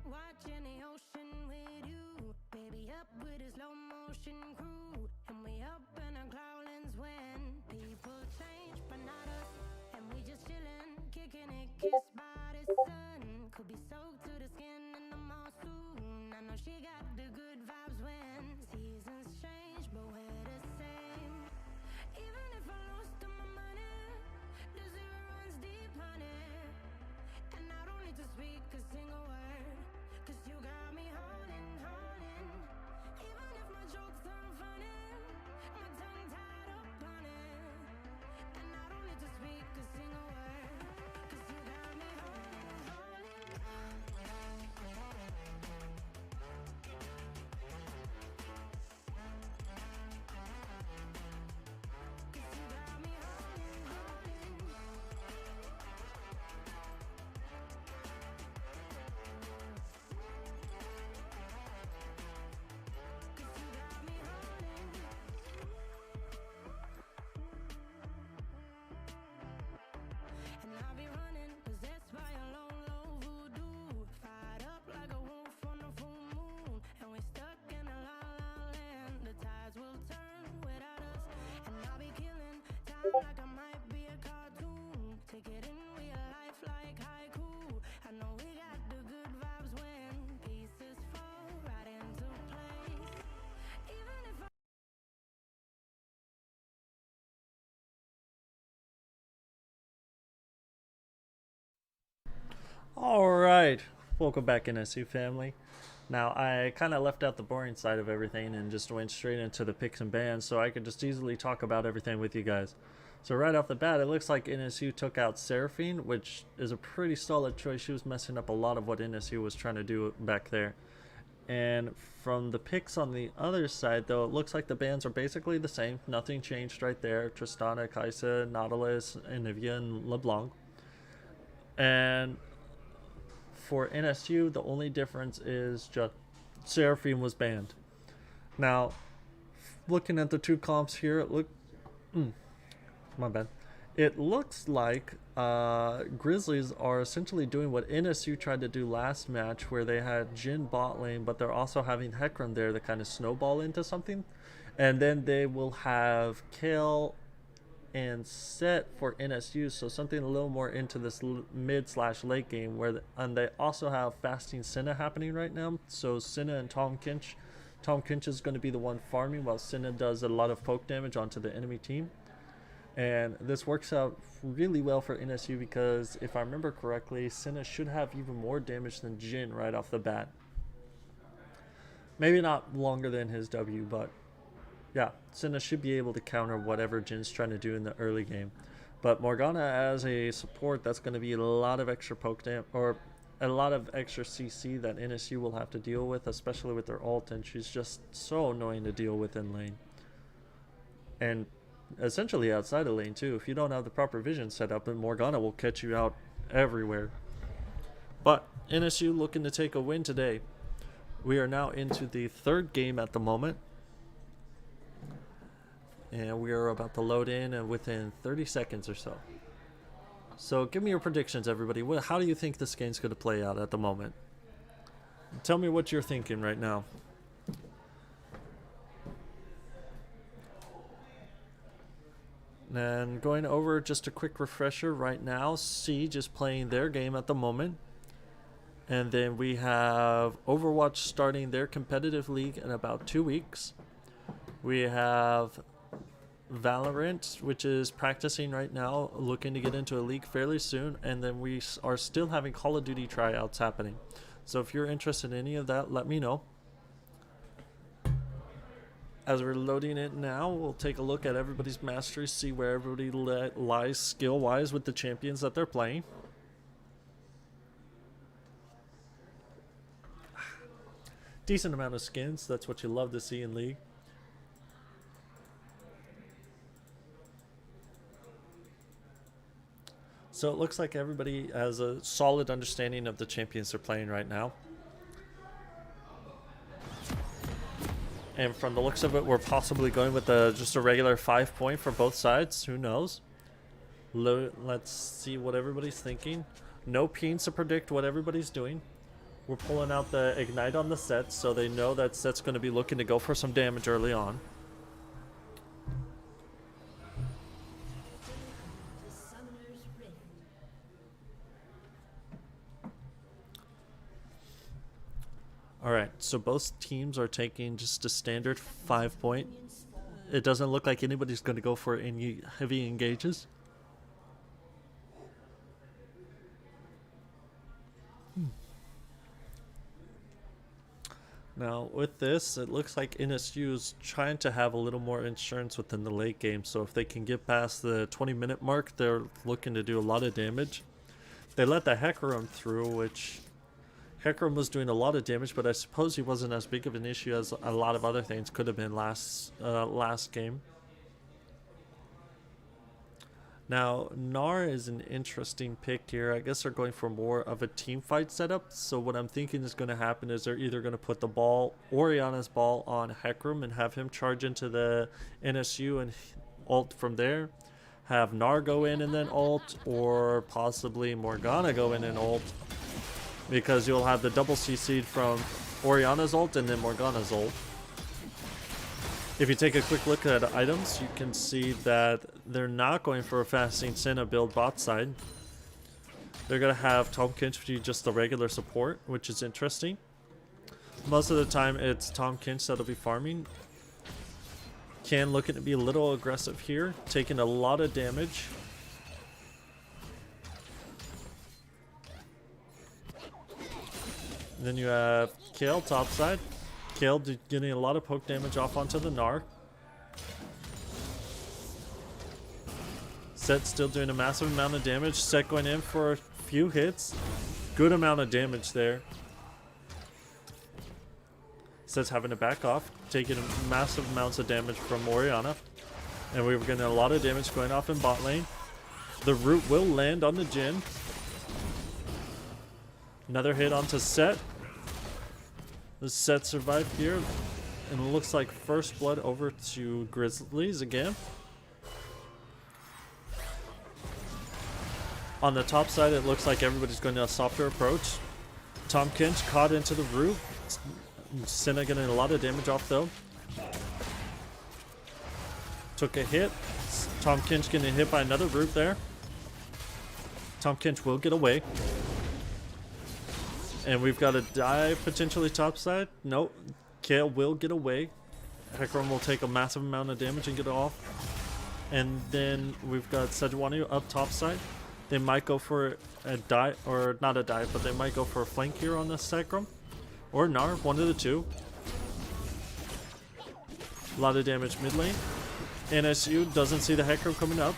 Watching the ocean with you, baby, up with a slow motion crew, and we up in our cloudlands when people change, but not us, and we just chillin', kicking it, kissed by the sun, could be soaked to the skin in the mall soon. I know she got the good vibes when seasons change, but we're the same. Even if I lost all my money, the zero runs deep, honey, and I don't need to speak a single word. 'Cause you got me holding. Even if my jokes aren't funny, my tongue tied up on it, and I don't need to speak a single word. 'Cause you got me holding. 'Cause you got me holding. And I'll be running, possessed by a low, low voodoo. Fired up like a wolf on a full moon. And we're stuck in a la la land. The tides will turn without us. And I'll be killing time like I might be a cartoon. Take it in real life like haiku. I know we got the good vibes when pieces fall right into place. Even if I Alright, welcome back NSU family. Now, I kind of left out the boring side of everything and just went straight into the picks and bans so I could just easily talk about everything with you guys. So right off the bat, it looks like NSU took out Seraphine, which is a pretty solid choice. She was messing up a lot of what NSU was trying to do back there. And from the picks on the other side, though, it looks like the bans are basically the same. Nothing changed right there. Tristana, Kaisa, Nautilus, Anivia, and LeBlanc. And for NSU, the only difference is just Seraphine was banned. Now, looking at the two comps here, my bad. It looks like Grizzlies are essentially doing what NSU tried to do last match, where they had Jhin bot lane, but they're also having Hecarim there to kind of snowball into something. And then they will have Kale and Set for NSU, so something a little more into this mid/late game, and they also have Fasting Senna happening right now. So Senna and Tom Kinch is going to be the one farming while Senna does a lot of poke damage onto the enemy team. And this works out really well for NSU because, if I remember correctly, Senna should have even more damage than Jhin right off the bat. Maybe not longer than his W, but yeah, Senna should be able to counter whatever Jin's trying to do in the early game. But Morgana as a support, that's going to be a lot of extra poke damage, or a lot of extra CC that NSU will have to deal with, especially with their ult, and she's just so annoying to deal with in lane. And essentially outside of lane too. If you don't have the proper vision set up, and Morgana will catch you out everywhere. But NSU looking to take a win today. We are now into the third game at the moment. And we are about to load in and within 30 seconds or so. So give me your predictions, everybody. How do you think this game's going to play out at the moment? Tell me what you're thinking right now. And going over just a quick refresher right now, Siege is playing their game at the moment. And then we have Overwatch starting their competitive league in about 2 weeks. We have Valorant, which is practicing right now, looking to get into a league fairly soon. And then we are still having Call of Duty tryouts happening. So if you're interested in any of that, let me know. As we're loading it now, we'll take a look at everybody's mastery, see where everybody lies skill-wise with the champions that they're playing. Decent amount of skins, that's what you love to see in League. So it looks like everybody has a solid understanding of the champions they're playing right now. And from the looks of it, we're possibly going with just a regular 5-point for both sides. Who knows? Let's see what everybody's thinking. No peens to predict what everybody's doing. We're pulling out the Ignite on the set, so they know that set's going to be looking to go for some damage early on. Alright, so both teams are taking just a standard 5-point. It doesn't look like anybody's going to go for any heavy engages. Now, with this, it looks like NSU is trying to have a little more insurance within the late game. So if they can get past the 20-minute mark, they're looking to do a lot of damage. They let the Hecarim through, which... Hecarim was doing a lot of damage, but I suppose he wasn't as big of an issue as a lot of other things could have been last game. Now, Gnar is an interesting pick here. I guess they're going for more of a team fight setup. So what I'm thinking is going to happen is they're either going to put the ball, Orianna's ball, on Hecarim and have him charge into the NSU and ult from there. Have Gnar go in and then ult, or possibly Morgana go in and ult. Because you'll have the double CC'd from Orianna's ult and then Morgana's ult. If you take a quick look at items, you can see that they're not going for a fasting Senna build bot side. They're going to have Tahm Kench be just the regular support, which is interesting. Most of the time it's Tahm Kench that'll be farming. Can looking to be a little aggressive here, taking a lot of damage. Then you have Kayle topside. Kayle getting a lot of poke damage off onto the Gnar. Set still doing a massive amount of damage. Set going in for a few hits. Good amount of damage there. Set's having to back off, taking massive amounts of damage from Orianna. And we were getting a lot of damage going off in bot lane. The root will land on the Jhin. Another hit onto Set. The Set survived here, and it looks like first blood over to Grizzlies again. On the top side, it looks like everybody's going to a softer approach. Tahm Kench caught into the root. Senna getting a lot of damage off though. Took a hit. Tahm Kench getting hit by another root there. Tahm Kench will get away. And we've got a dive potentially topside. Nope. Kayle will get away. Hecarim will take a massive amount of damage and get off. And then we've got Sejuani up topside. They might go for a dive, or not a dive, but they might go for a flank here on this Hecarim. Or Gnar, one of the two. A lot of damage mid lane. NSU doesn't see the Hecarim coming up.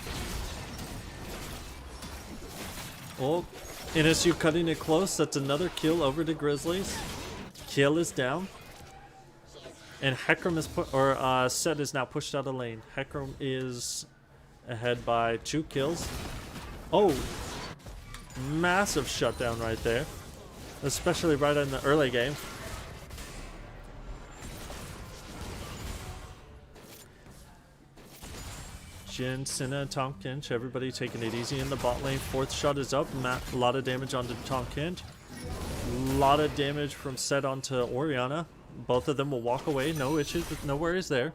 Oh. NSU cutting it close. That's another kill over to Grizzlies. Kayle is down. And Hecarim is Set is now pushed out of lane. Hecarim is ahead by 2 kills. Oh! Massive shutdown right there. Especially right in the early game. Jhin, Senna, and Tahm Kench, everybody taking it easy in the bot lane. 4th shot is up. A lot of damage onto Tahm Kench. A lot of damage from Set onto Orianna. Both of them will walk away. No issues, no worries there.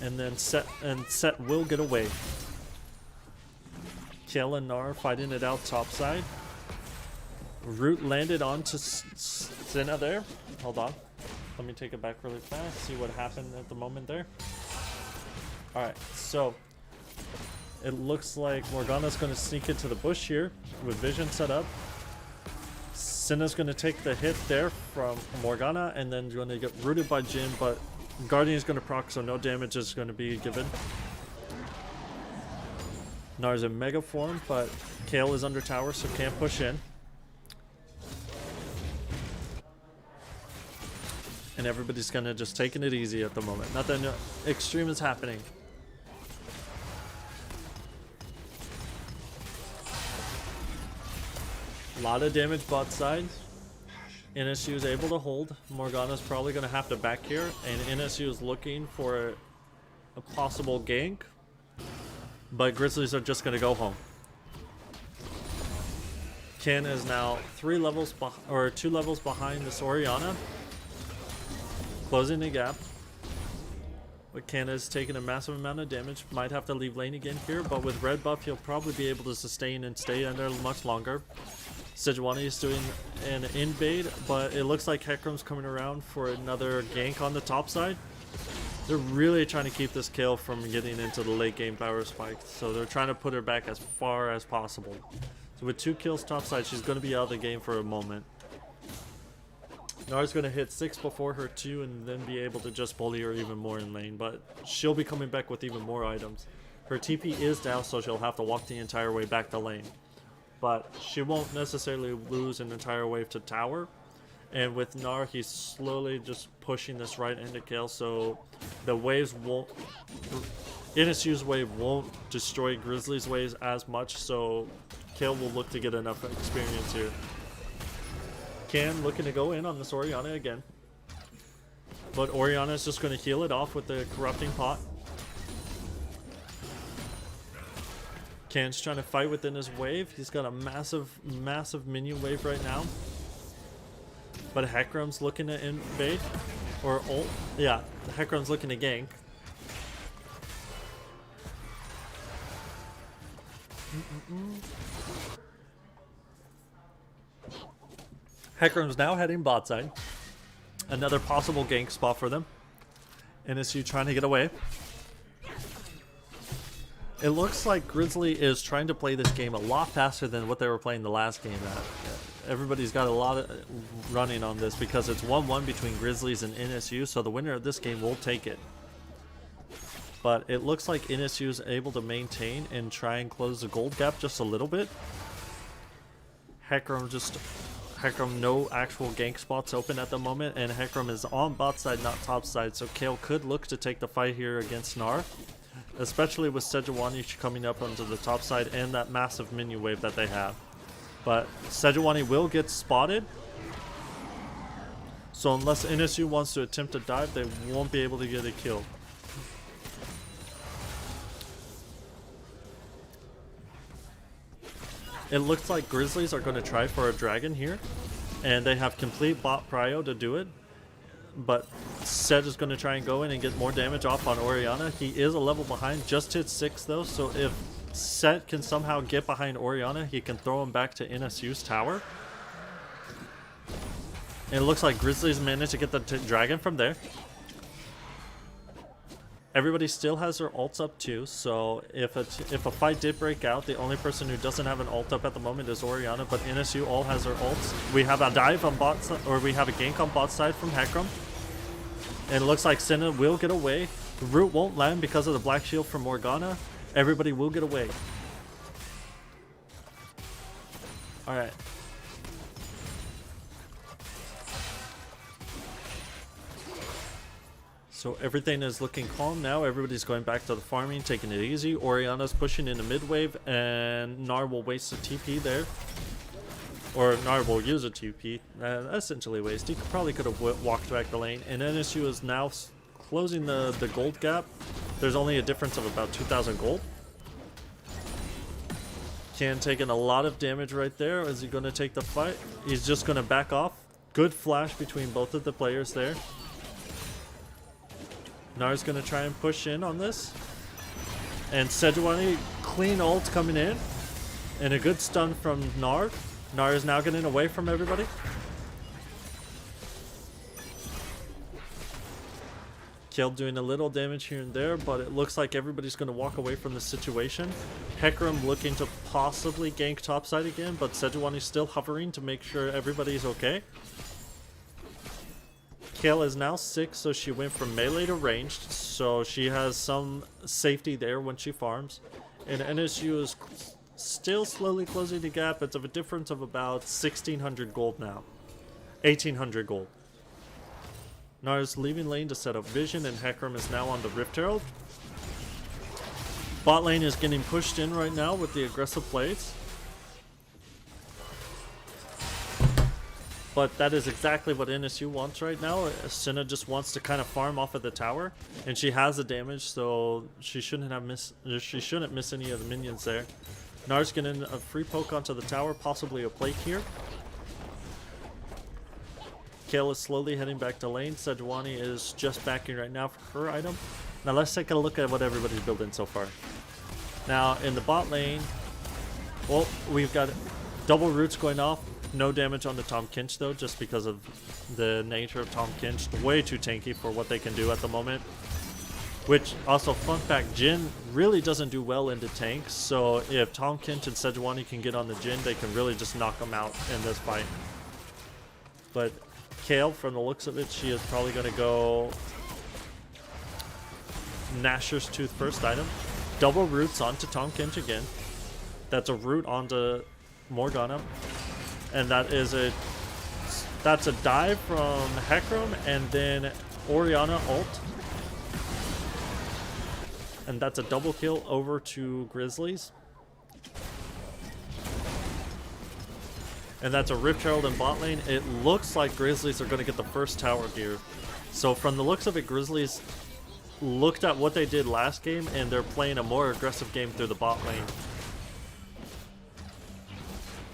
And then Set will get away. Kayle and Gnar fighting it out topside. Root landed onto Senna there. Hold on. Let me take it back really fast, see what happened at the moment there. Alright, so it looks like Morgana's going to sneak into the bush here with vision set up. Senna's going to take the hit there from Morgana, and then going to get rooted by Jin, but Guardian's going to proc, so no damage is going to be given. Nar's in mega form, but Kale is under tower, so can't push in. And everybody's kind of just taking it easy at the moment. Nothing extreme is happening. A lot of damage bot side. NSU is able to hold. Morgana's probably going to have to back here, and NSU is looking for a possible gank. But Grizzlies are just going to go home. Ken is now 2 levels behind this Orianna. Closing the gap. But Ken is taking a massive amount of damage. Might have to leave lane again here, but with red buff, he'll probably be able to sustain and stay under much longer. Sejuani is doing an invade, but it looks like Hecarim's coming around for another gank on the top side. They're really trying to keep this kill from getting into the late game power spike, so they're trying to put her back as far as possible. So with 2 kills top side, she's going to be out of the game for a moment. Nara's going to hit 6 before her 2 and then be able to just bully her even more in lane, but she'll be coming back with even more items. Her TP is down, so she'll have to walk the entire way back to lane. But she won't necessarily lose an entire wave to tower. And with Nar, he's slowly just pushing this right into kill, so the waves won't... NSU's wave won't destroy Grizzlies' waves as much, so Kale will look to get enough experience here. Can looking to go in on this Orianna again. But Orianna is just going to heal it off with the corrupting pot. Can's trying to fight within his wave. He's got a massive minion wave right now. But Hecarim's looking to invade. Or ult. Yeah, Hecarim's looking to gank. Hecarim's now heading bot side. Another possible gank spot for them. NSU trying to get away. It looks like Grizzly is trying to play this game a lot faster than what they were playing the last game at. Everybody's got a lot of running on this because it's 1-1 between Grizzlies and NSU, so the winner of this game will take it. But it looks like NSU is able to maintain and try and close the gold gap just a little bit. Hecarim, no actual gank spots open at the moment, and Hecarim is on bot side, not top side, so Kale could look to take the fight here against Gnar. Especially with Sejuani coming up onto the top side and that massive minion wave that they have. But Sejuani will get spotted. So unless NSU wants to attempt to dive, they won't be able to get a kill. It looks like Grizzlies are going to try for a dragon here. And they have complete bot prio to do it. But Sej is going to try and go in and get more damage off on Orianna. He is a level behind, just hit 6 though, so if Sej can somehow get behind Orianna, he can throw him back to NSU's tower. And it looks like Grizzlies managed to get the dragon from there. Everybody still has their ults up too, so if a fight did break out, the only person who doesn't have an ult up at the moment is Orianna, but NSU all has their ults. We have a dive on bot side, or we have a gank on bot side from Hecarim. And it looks like Senna will get away. The root won't land because of the black shield from Morgana. Everybody will get away. Alright. So everything is looking calm now. Everybody's going back to the farming, taking it easy. Orianna's pushing into mid wave, and Gnar will waste a TP there. Or Gnar will use a TP. Essentially waste. He probably could have walked back the lane. And NSU is now closing the gold gap. There's only a difference of about 2,000 gold. Can taking a lot of damage right there. Is he going to take the fight? He's just going to back off. Good flash between both of the players there. Gnar's going to try and push in on this. And Sejuani, clean ult coming in. And a good stun from Gnar. Gnar is now getting away from everybody. Kale doing a little damage here and there, but it looks like everybody's going to walk away from the situation. Hecarim looking to possibly gank topside again, but Sejuani's still hovering to make sure everybody's okay. Kale is now 6, so she went from melee to ranged, so she has some safety there when she farms. And NSU is still slowly closing the gap. It's of a difference of about 1,600 gold now. 1,800 gold. Nara's leaving lane to set up vision, and Hecarim is now on the Rift Herald. Bot lane is getting pushed in right now with the aggressive plays. But that is exactly what NSU wants right now. Senna just wants to kind of farm off of the tower, and she has the damage, so she shouldn't miss any of the minions there. Nara's getting a free poke onto the tower, possibly a plate here. Kale is slowly heading back to lane. Sejuani is just backing right now for her item. Now let's take a look at what everybody's building so far. Now in the bot lane, well, we've got double roots going off. No damage on the Tahm Kench though, just because of the nature of Tahm Kench. Way too tanky for what they can do at the moment. Which, also, fun fact, Jhin really doesn't do well into tanks, so if Tahm Kench and Sejuani can get on the Jhin, they can really just knock them out in this fight. But Kale, from the looks of it, she is probably going to go Nashor's Tooth first item. Double roots onto Tahm Kench again. That's a root onto Morgana. And that's a dive from Hecarim, and then Orianna ult. And that's a double kill over to Grizzlies. And that's a Rift Herald in bot lane. It looks like Grizzlies are going to get the first tower here. So from the looks of it, Grizzlies looked at what they did last game, and they're playing a more aggressive game through the bot lane.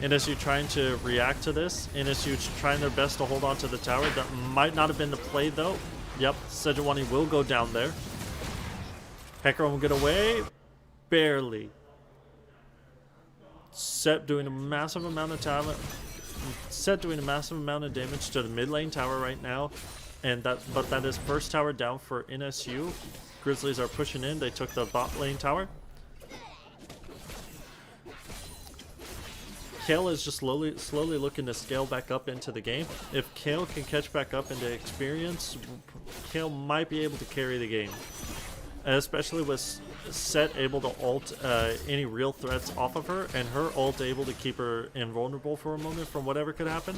NSU trying to react to this. NSU trying their best to hold on to the tower. That might not have been the play though. Yep, Sejuani will go down there. Hecarim will get away. Barely. Set doing a massive amount of damage. Set doing a massive amount of damage to the mid lane tower right now. But that is first tower down for NSU. Grizzlies are pushing in. They took the bot lane tower. Kale is just slowly looking to scale back up into the game. If Kale can catch back up into experience, Kale might be able to carry the game. Especially with Set able to ult any real threats off of her, and her ult able to keep her invulnerable for a moment from whatever could happen.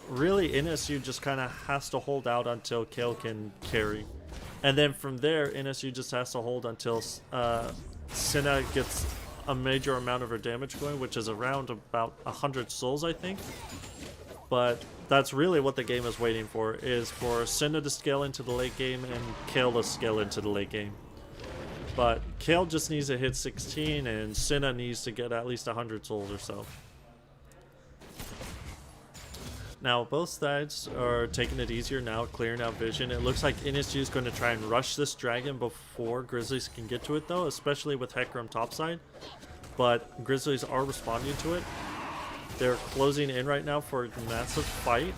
Really, NSU just kind of has to hold out until Kale can carry. And then from there, NSU just has to hold until Senna gets a major amount of her damage going, which is around about 100 souls, I think. But that's really what the game is waiting for, is for Senna to scale into the late game and Kale to scale into the late game. But Kale just needs to hit 16, and Senna needs to get at least 100 souls or so. Now, both sides are taking it easier now, clearing out vision. It looks like NSU is going to try and rush this dragon before Grizzlies can get to it, though, especially with Hecarim topside. But Grizzlies are responding to it. They're closing in right now for a massive fight.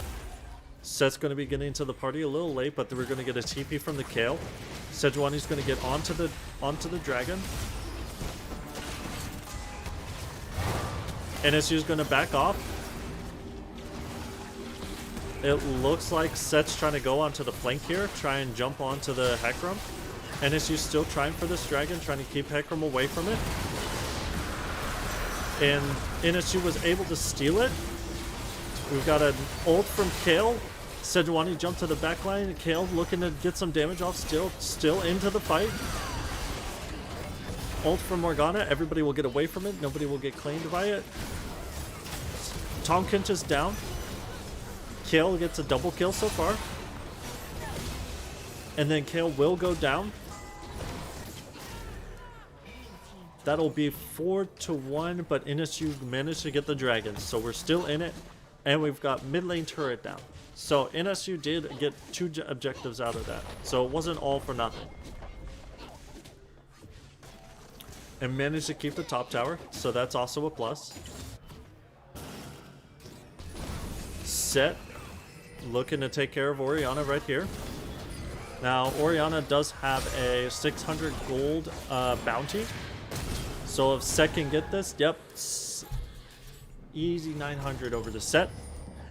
Set's going to be getting to the party a little late, but we're going to get a TP from the Kale. Sejuani's going to get onto the dragon. NSU's going to back off. It looks like Set's trying to go onto the flank here, try and jump onto the Hecarim. NSU's still trying for this dragon, trying to keep Hecarim away from it. And NSU was able to steal it. We've got an ult from Kale. Sejuani jumped to the back line. Kale looking to get some damage off, still into the fight. Ult from Morgana. Everybody will get away from it. Nobody will get claimed by it. Tahm Kench is down. Kale gets a double kill so far. And then Kale will go down. That'll be 4-1, but NSU managed to get the dragon, so we're still in it. And we've got mid lane turret down. So NSU did get 2 objectives out of that. So it wasn't all for nothing. And managed to keep the top tower, so that's also a plus. Set looking to take care of Oriana right here. Now, Oriana does have a 600 gold bounty. So if Set can get this, yep, easy 900 over the Set.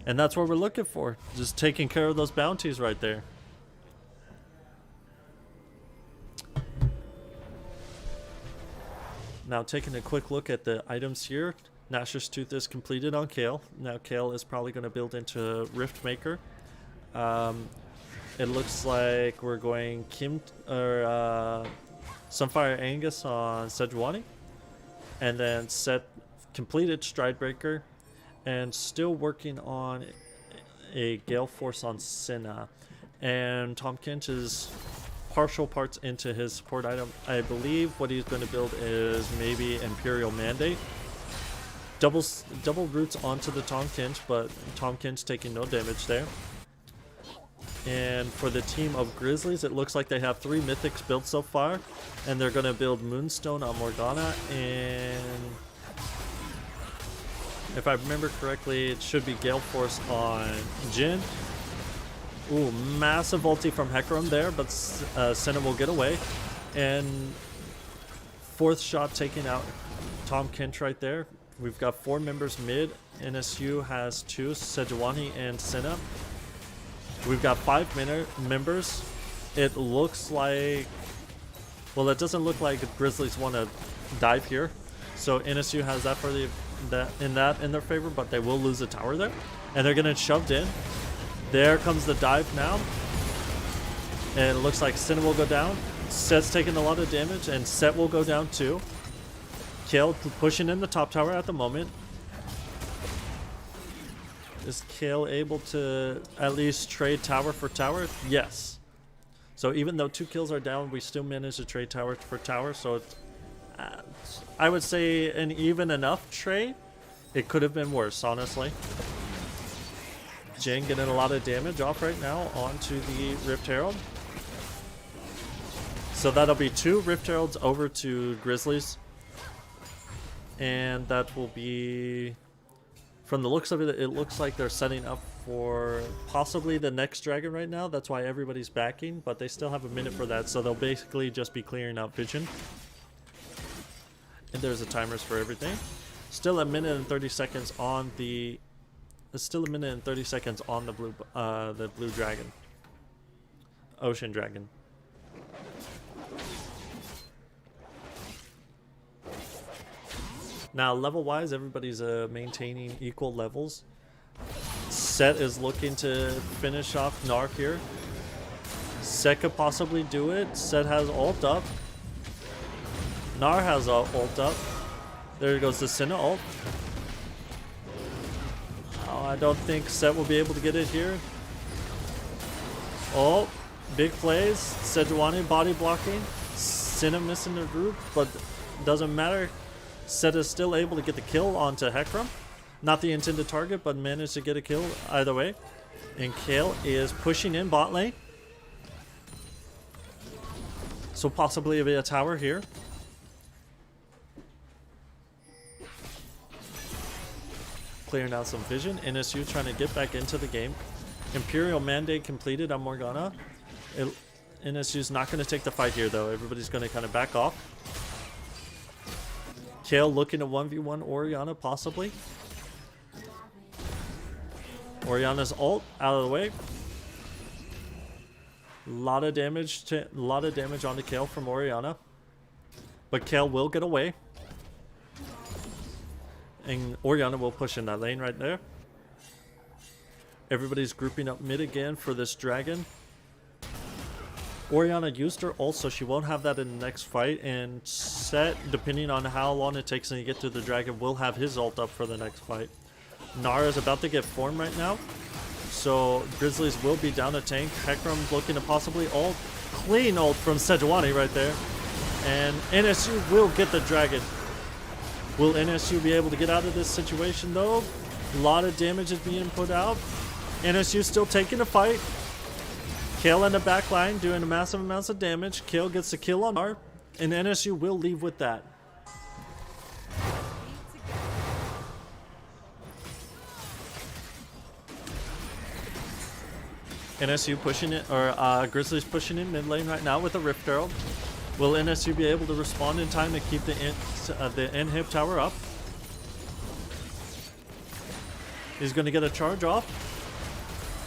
And that's what we're looking for. Just taking care of those bounties right there. Now taking a quick look at the items here. Gnasher's Tooth is completed on Kale. Now Kale is probably going to build into Rift Maker. It looks like we're going Sunfire Angus on Sejuani. And then Set completed Stridebreaker. And still working on a Gale Force on Senna. And Tom Kinch is partial parts into his support item. I believe what he's going to build is maybe Imperial Mandate. Double roots onto the Tom Kinch, but Tom Kinch taking no damage there. And for the team of Grizzlies, it looks like they have 3 Mythics built so far. And they're going to build Moonstone on Morgana, and if I remember correctly, it should be Gale Force on Jhin. Ooh, massive ulti from Hecarim there, but Senna will get away. And 4th shot taking out Tom Kinch right there. We've got 4 members mid. NSU has 2, Sejuani and Senna. We've got 5 members. It looks like... Well, it doesn't look like the Grizzlies want to dive here. So NSU has that for in their favor, but they will lose a tower there. And they're getting shoved in. There comes the dive now. And it looks like Senna will go down. Set's taking a lot of damage, and Set will go down too. Kale pushing in the top tower at the moment. Is Kale able to at least trade tower for tower? Yes. So even though 2 kills are down, we still managed to trade tower for tower. So it's, I would say an even enough trade. It could have been worse, honestly. Jhin getting a lot of damage off right now onto the Rift Herald. So that'll be 2 Rift Heralds over to Grizzlies. And that will be... From the looks of it, it looks like they're setting up for possibly the next dragon right now. That's why everybody's backing, but they still have a minute for that. So they'll basically just be clearing out vision. And there's the timers for everything. Still a minute and 30 seconds on the... Still a minute and 30 seconds on the blue dragon. Ocean dragon. Now, level-wise, everybody's maintaining equal levels. Set is looking to finish off Gnar here. Set could possibly do it. Set has ult up. Gnar has ult up. There goes the Senna ult. Oh, I don't think Set will be able to get it here. Oh, big plays. Sejuani body blocking. Senna missing the group, but doesn't matter. Set is still able to get the kill onto Hecarim. Not the intended target, but managed to get a kill either way. And Kale is pushing in bot lane. So possibly a tower here. Clearing out some vision. NSU trying to get back into the game. Imperial Mandate completed on Morgana. NSU's not going to take the fight here though. Everybody's going to kind of back off. Kale looking to 1v1 Oriana possibly. Oriana's ult out of the way. A lot of damage on the Kale from Oriana. But Kale will get away. And Oriana will push in that lane right there. Everybody's grouping up mid again for this dragon. Oriana used her ult, so she won't have that in the next fight. And Set, depending on how long it takes to get to the dragon, will have his ult up for the next fight. Nara is about to get formed right now. So Grizzlies will be down a tank. Hecarim looking to possibly ult. Clean ult from Sejuani right there. And NSU will get the dragon. Will NSU be able to get out of this situation though? A lot of damage is being put out. NSU still taking the fight. Kale in the back line doing massive amounts of damage. Kale gets the kill on R, and NSU will leave with that. NSU pushing it, or Grizzlies pushing in mid lane right now with a Rift Herald. Will NSU be able to respond in time to keep the inhib tower up? He's going to get a charge off.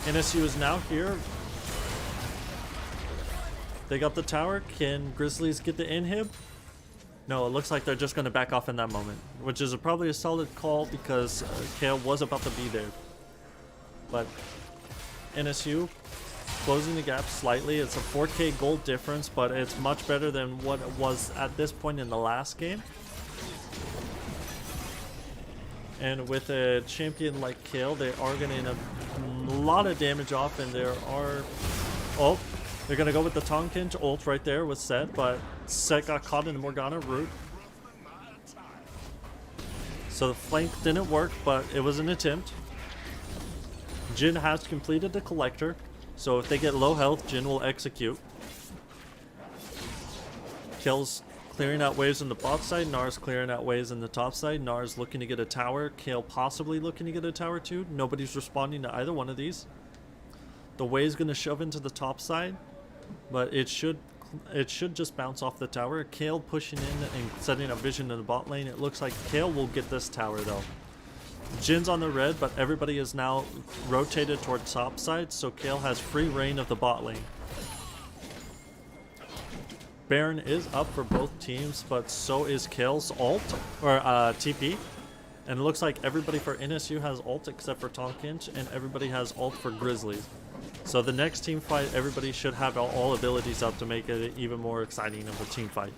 NSU is now here. They got the tower. Can Grizzlies get the inhib? No, it looks like they're just going to back off in that moment, which is probably a solid call because Kale was about to be there. But NSU closing the gap slightly. It's a 4K gold difference, but it's much better than what it was at this point in the last game. And with a champion like Kale, they are getting a lot of damage off, and there are... Oh, they're going to go with the Tonkinch ult right there with Set, but Set got caught in the Morgana route. So the flank didn't work, but it was an attempt. Jhin has completed the collector, so if they get low health, Jhin will execute. Kale's clearing out waves on the bot side, Nar's clearing out waves on the top side. Nar's looking to get a tower, Kale possibly looking to get a tower too. Nobody's responding to either one of these. The wave's going to shove into the top side, but it should just bounce off the tower. Kale pushing in and setting a vision in the bot lane. It looks like Kale will get this tower though. Jin's on the red, but everybody is now rotated towards top side, so Kale has free reign of the bot lane. Baron is up for both teams, but so is Kale's ult, or TP. And it looks like everybody for NSU has ult except for Tonkinch, and everybody has ult for Grizzlies. So the next team fight, everybody should have all abilities up to make it even more exciting of a team fight.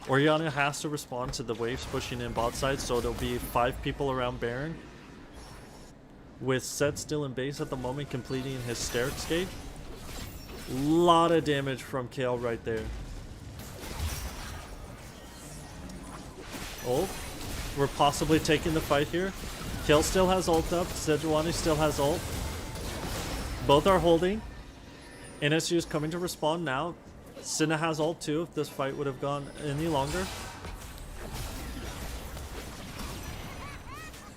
Orianna has to respond to the waves pushing in bot side, so there'll be 5 people around Baron. With Set still in base at the moment, completing his stair stage. Lot of damage from Kale right there. Ult. We're possibly taking the fight here. Kale still has ult up. Sejuani still has ult. Both are holding. NSU is coming to respawn now. Senna has ult too if this fight would have gone any longer.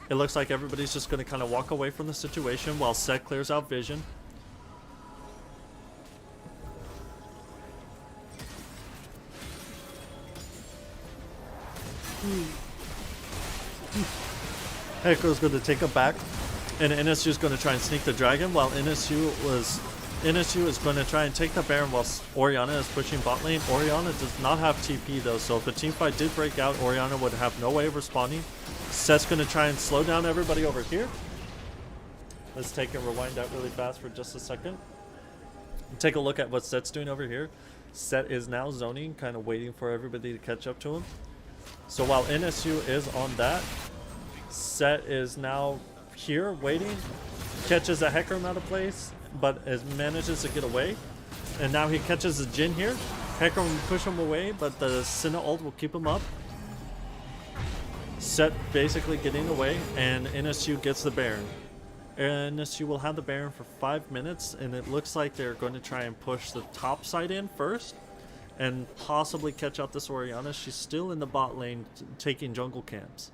It looks like everybody's just going to kind of walk away from the situation while Set clears out vision. Echo's going to take it back, and NSU is going to try and sneak the dragon while NSU is going to try and take the Baron while Orianna is pushing bot lane. Orianna does not have TP though, so if a team fight did break out, Orianna would have no way of responding. Set's going to try and slow down everybody over here. Let's take and rewind that really fast for just a second. Take a look at what Set's doing over here. Set is now zoning, kind of waiting for everybody to catch up to him. So while NSU is on that, Set is now here waiting, catches a Hecarim out of place, but manages to get away. And now he catches a Jhin here. Hecarim will push him away, but the Senna ult will keep him up. Set basically getting away, and NSU gets the Baron. NSU will have the Baron for 5 minutes, and it looks like they're going to try and push the top side in first, and possibly catch out this Orianna. She's still in the bot lane taking jungle camps.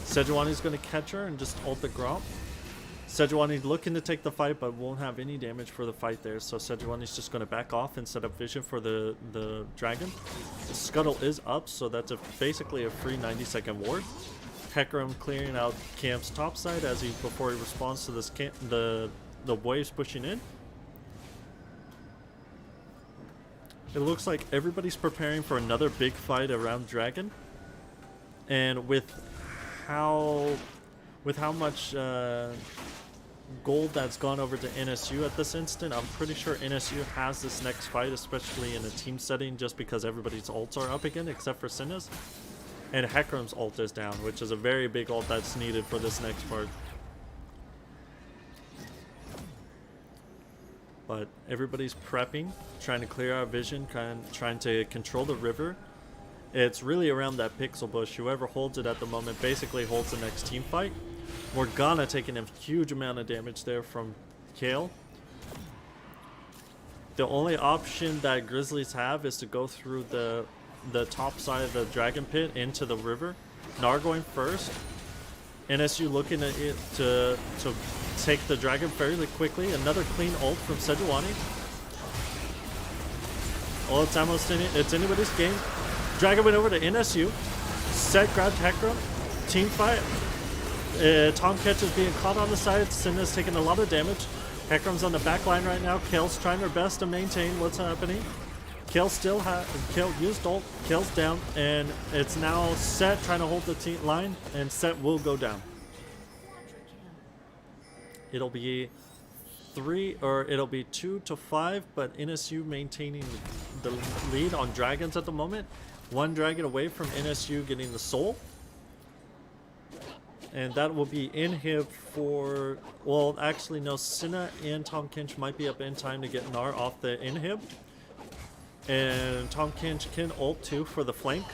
Sejuani's going to catch her and just ult the Gromp. Sejuani looking to take the fight, but won't have any damage for the fight there, so Sejuani's just going to back off and set up vision for the dragon. The Scuttle is up, so that's basically a free 90-second ward. Hecarim clearing out camp's topside before he responds to this the waves pushing in. It looks like everybody's preparing for another big fight around dragon, and with how much gold that's gone over to NSU at this instant, I'm pretty sure NSU has this next fight, especially in a team setting, just because everybody's ults are up again except for Senna's. And Hecarim's ult is down, which is a very big ult that's needed for this next part. But everybody's prepping, trying to clear our vision, trying to control the river. It's really around that pixel bush. Whoever holds it at the moment basically holds the next team fight. Morgana taking a huge amount of damage there from Kale. The only option that Grizzlies have is to go through the top side of the dragon pit into the river. Nar going first. NSU looking at it to take the dragon fairly quickly. Another clean ult from Sejuani. Oh, it's almost it's anybody's game. Dragon went over to NSU. Set grabbed Hecarim. Team fight. Tom Ketch is being caught on the side. Cinna's taking a lot of damage. Hecarim's on the back line right now. Kale's trying her best to maintain what's happening. Kale still Kale used ult. Kale's down, and it's now Set trying to hold the team line, and Set will go down. It'll be 2-5, but NSU maintaining the lead on dragons at the moment. One dragon away from NSU getting the soul. And that will be inhib for, well, actually no, Cinna and Tom Kinch might be up in time to get Gnar off the inhib. And Tom Kinch can ult too for the flank.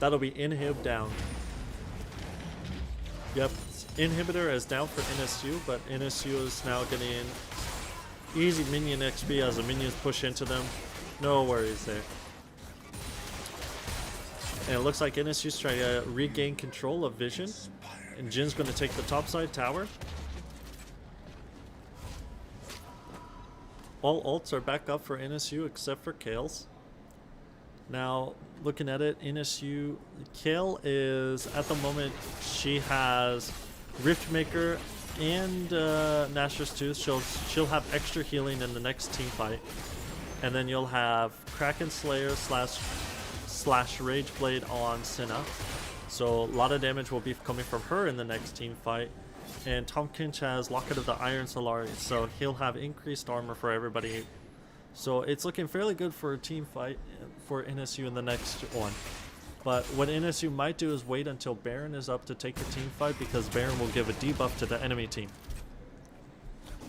That'll be inhib down. Yep, inhibitor is down for NSU, but NSU is now getting easy minion XP as the minions push into them. No worries there. And it looks like NSU's trying to regain control of vision. And Jin's going to take the topside tower. All ults are back up for NSU except for Kale's. Now, looking at it, NSU, Kale is, at the moment, she has Riftmaker and Nashor's Tooth. She'll have extra healing in the next team fight. And then you'll have Kraken Slayer slash Rage Blade on Cinna. So a lot of damage will be coming from her in the next team fight. And Tom Kinch has Locket of the Iron Solari, so he'll have increased armor for everybody. So it's looking fairly good for a team fight for NSU in the next one. But what NSU might do is wait until Baron is up to take the team fight, because Baron will give a debuff to the enemy team.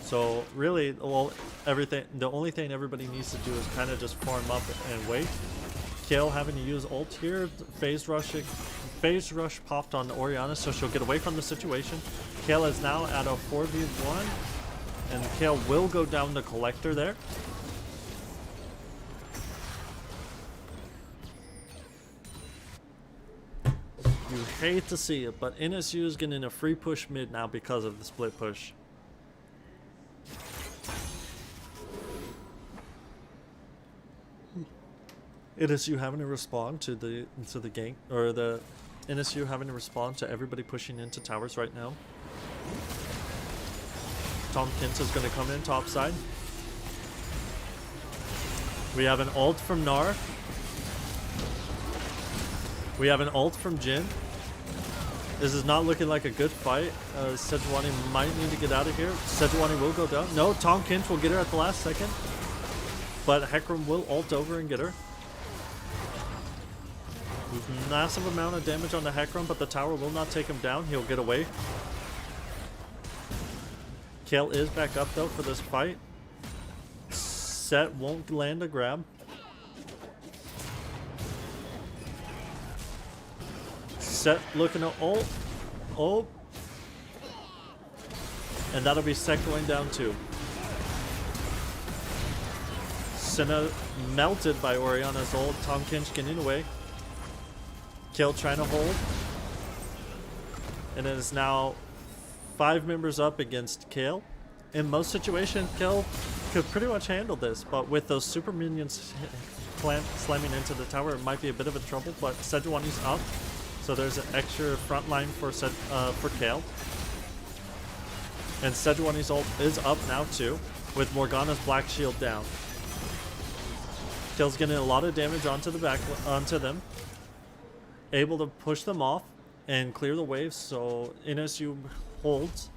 So really, well, the only thing everybody needs to do is kind of just farm up and wait. Kale having to use ult here, phase rush popped on Orianna, so she'll get away from the situation. Kale is now at a 4v1, and Kale will go down the collector there. You hate to see it, but NSU is getting a free push mid now because of the split push. NSU having to respond to the gank, or the NSU having to respond to everybody pushing into towers right now. Tom Kint is going to come in topside. We have an ult from Gnar. We have an ult from Jhin. This is not looking like a good fight. Sejuani might need to get out of here. Sejuani will go down. No, Tom Kinch will get her at the last second. But Hecarim will ult over and get her. Massive amount of damage on the Hecarim, but the tower will not take him down. He'll get away. Kale is back up though for this fight. Set won't land a grab. Set looking to ult. Oh. And that'll be Set going down too. Cinna melted by Orianna's ult. Tom Kinch getting away. Kale trying to hold. And it is now 5 members up against Kale. In most situations, Kale could pretty much handle this, but with those super minions slamming into the tower, it might be a bit of a trouble, but Sejuani's up. So there's an extra front line for Kale. And Sejuani's ult is up now too, with Morgana's Black Shield down. Kale's getting a lot of damage onto them. Able to push them off and clear the waves, so NSU holds.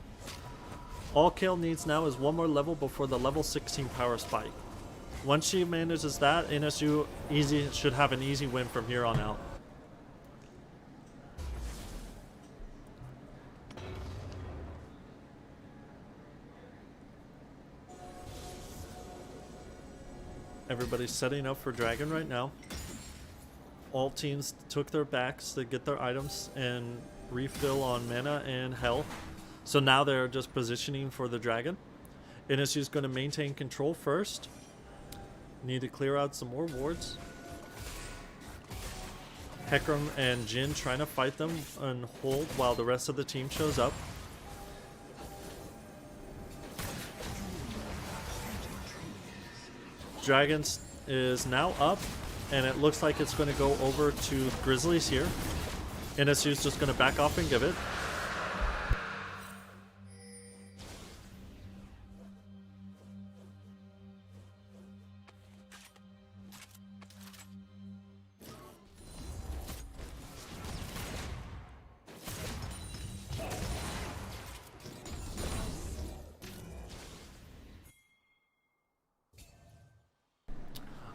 All Kale needs now is one more level before the level 16 power spike. Once she manages that, NSU should have an easy win from here on out. Everybody's setting up for Dragon right now. All teams took their backs to get their items and refill on mana and health. So now they're just positioning for the Dragon. NSU's going to maintain control first. Need to clear out some more wards. Hecarim and Jin trying to fight them and hold while the rest of the team shows up. Dragons is now up, and it looks like it's going to go over to Grizzlies here. NSU's just going to back off and give it.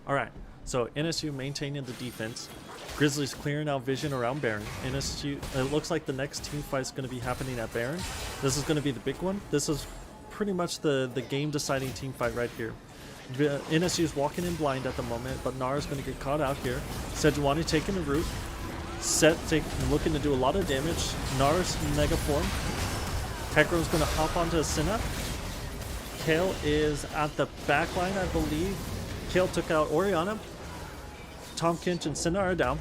Alright, so NSU maintaining the defense. Grizzlies clearing out vision around Baron. NSU, it looks like the next team fight is going to be happening at Baron. This is going to be the big one. This is pretty much the game deciding team fight right here. NSU is walking in blind at the moment, but Nara is going to get caught out here. Sejuani taking the root. Set looking to do a lot of damage. Nara's mega form. Hecarim's going to hop onto Asina. Kale is at the back line, I believe. Kale took out Orianna. Tom Kinch and Senna are down.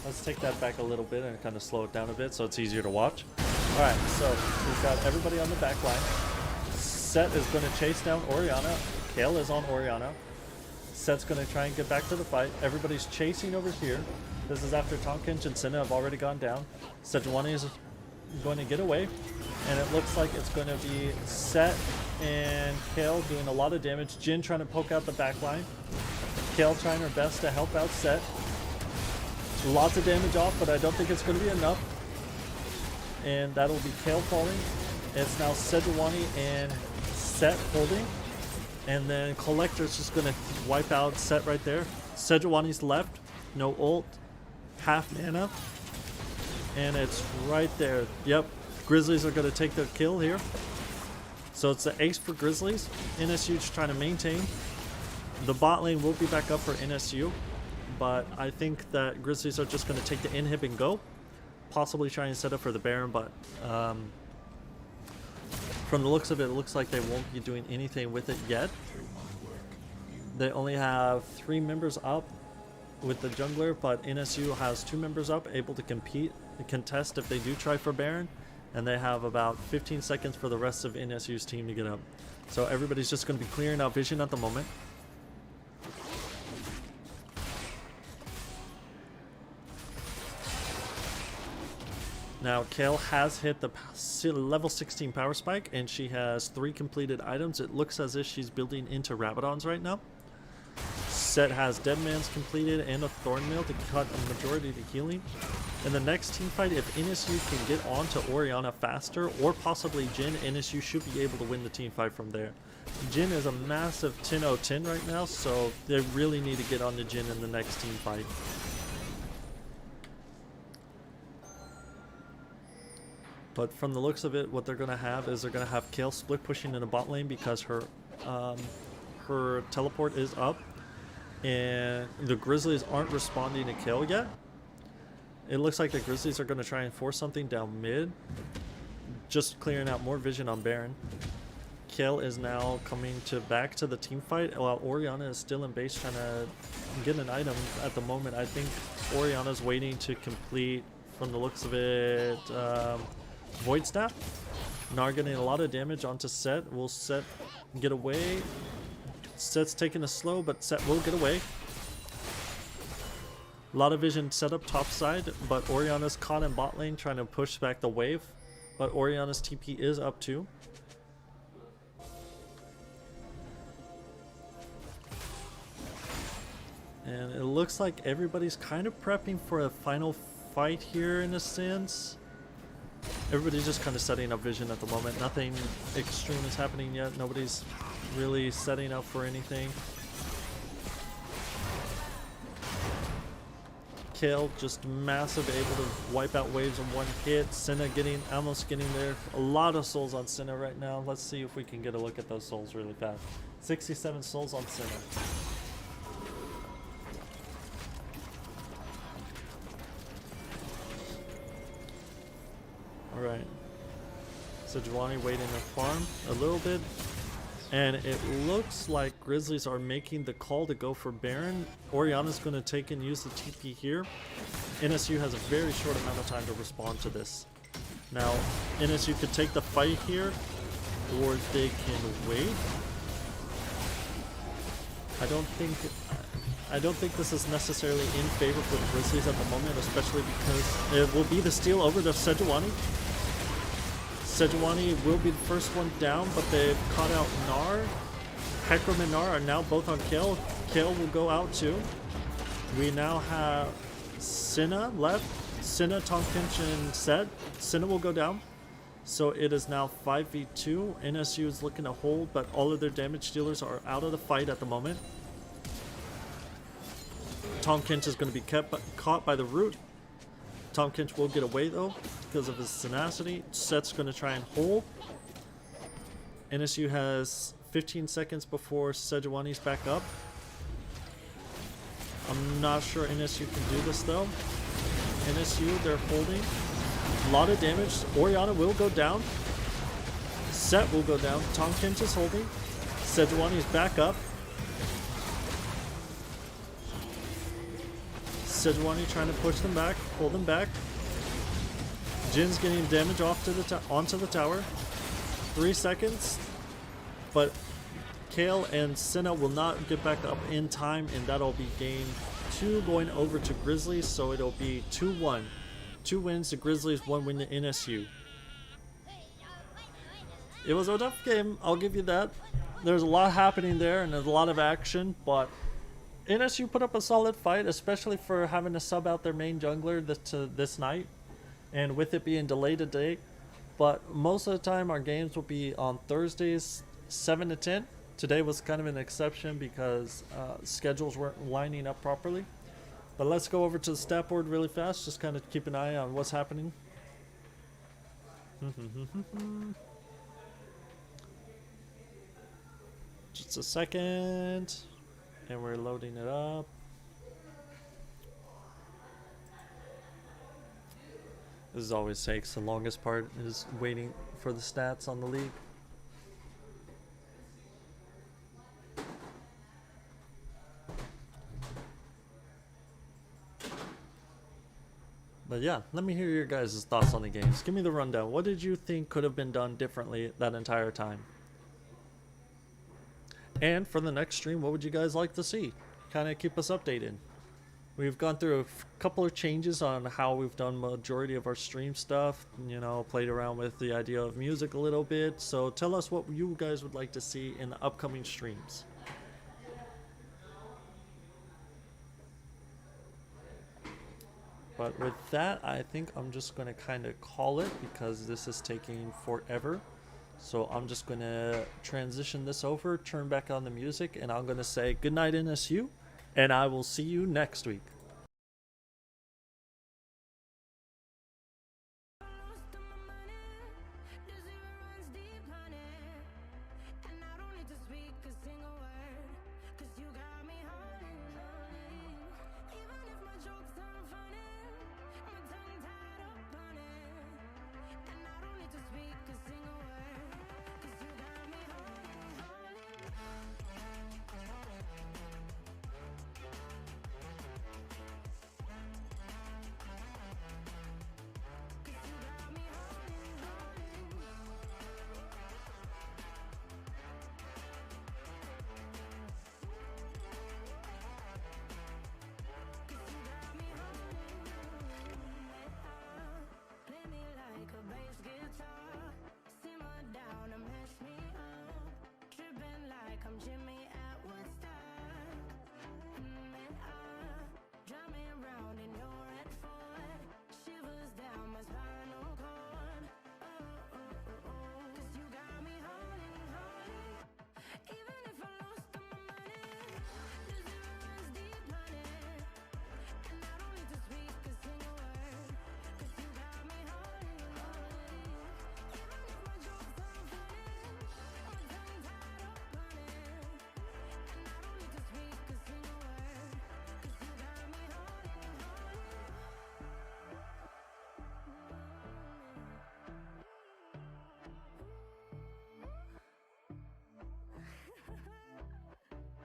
Let's take that back a little bit and kind of slow it down a bit so it's easier to watch. Alright, so we've got everybody on the back line. Set is going to chase down Orianna. Kale is on Orianna. Set's going to try and get back to the fight. Everybody's chasing over here. This is after Tom Kinch and Senna have already gone down. Sejuani is going to get away. And it looks like it's going to be Set and Kale doing a lot of damage. Jin trying to poke out the back line. Kale trying her best to help out Set. Lots of damage off, but I don't think it's going to be enough. And that'll be Kale falling. It's now Sejuani and Set holding. And then Collector's just going to wipe out Set right there. Sejuani's left. No ult. Half mana. And it's right there. Yep. Grizzlies are going to take their kill here. So it's the ace for Grizzlies. NSU just trying to maintain. The bot lane will be back up for NSU. But I think that Grizzlies are just going to take the inhib and go. Possibly try and set up for the Baron, but from the looks of it, it looks like they won't be doing anything with it yet. They only have 3 members up with the jungler, but NSU has 2 members up, able to compete and contest if they do try for Baron. And they have about 15 seconds for the rest of NSU's team to get up. So everybody's just going to be clearing out vision at the moment. Now, Kale has hit the level 16 power spike, and she has 3 completed items. It looks as if she's building into Rabadons right now. Set has Deadman's completed and a Thornmail to cut a majority of the healing. In the next team fight, if NSU can get onto Orianna faster, or possibly Jin, NSU should be able to win the team fight from there. Jin is a massive 10-0-10 right now, so they really need to get onto Jin in the next team fight. But from the looks of it, what they're going to have is they're going to have Kale split pushing in the bot lane because her teleport is up. And the Grizzlies aren't responding to Kale yet. It looks like the Grizzlies are going to try and force something down mid. Just clearing out more vision on Baron. Kale is now coming back to the team fight while Orianna is still in base trying to get an item at the moment. I think Orianna's waiting to complete, from the looks of it, Void Staff. Nar getting a lot of damage onto Set. Will Set get away? Set's taking a slow, but Set will get away. A lot of vision set up top side, but Orianna's caught in bot lane trying to push back the wave. But Orianna's TP is up too. And it looks like everybody's kind of prepping for a final fight here in a sense. Everybody's just kind of setting up vision at the moment. Nothing extreme is happening yet. Nobody's really setting up for anything. Kale just massive, able to wipe out waves in one hit. Senna almost getting there. A lot of souls on Senna right now. Let's see if we can get a look at those souls really fast. 67 souls on Senna. Alright. So Sejuani waiting to farm a little bit. And it looks like Grizzlies are making the call to go for Baron. Oriana's going to take and use the TP here. NSU has a very short amount of time to respond to this. Now, NSU could take the fight here, or they can wait. I don't think this is necessarily in favor for the Grizzlies at the moment, especially because it will be the steal over to Sejuani. Sejuani will be the first one down, but they've caught out Gnar. Hecarim and Gnar are now both on Kale. Kale will go out too. We now have Senna left. Senna, Tahm Kench, and Set. Senna will go down. So it is now 5v2. NSU is looking to hold, but all of their damage dealers are out of the fight at the moment. Tahm Kench is going to be caught by the root. Tahm Kench will get away though because of his tenacity. Set's going to try and hold. NSU has 15 seconds before Sejuani's back up. I'm not sure NSU can do this though. NSU, they're holding. A lot of damage. Oriana will go down. Set will go down. Tahm Kench is holding. Sejuani's back up. Sejuani trying to push them back, pull them back. Jin's getting damage off to onto the tower. 3 seconds, but Kale and Senna will not get back up in time, and that'll be game 2 going over to Grizzlies. So it'll be 2-1, 2 wins to Grizzlies, 1 win to NSU. It was a tough game, I'll give you that. There's a lot happening there, and there's a lot of action, but NSU put up a solid fight, especially for having to sub out their main jungler this night, and with it being delayed today. But most of the time our games will be on Thursdays 7 to 10. Today was kind of an exception because schedules weren't lining up properly. But let's go over to the stat board really fast, just kind of keep an eye on what's happening. Just a second. And we're loading it up. This always takes the longest part, is waiting for the stats on the league. But yeah, let me hear your guys' thoughts on the games. Give me the rundown. What did you think could have been done differently that entire time? And for the next stream, what would you guys like to see? Kind of keep us updated. We've gone through a couple of changes on how we've done majority of our stream stuff. You know, played around with the idea of music a little bit. So tell us what you guys would like to see in the upcoming streams. But with that, I think I'm just going to kind of call it because this is taking forever. So I'm just going to transition this over, turn back on the music, and I'm going to say good night NSU, and I will see you next week.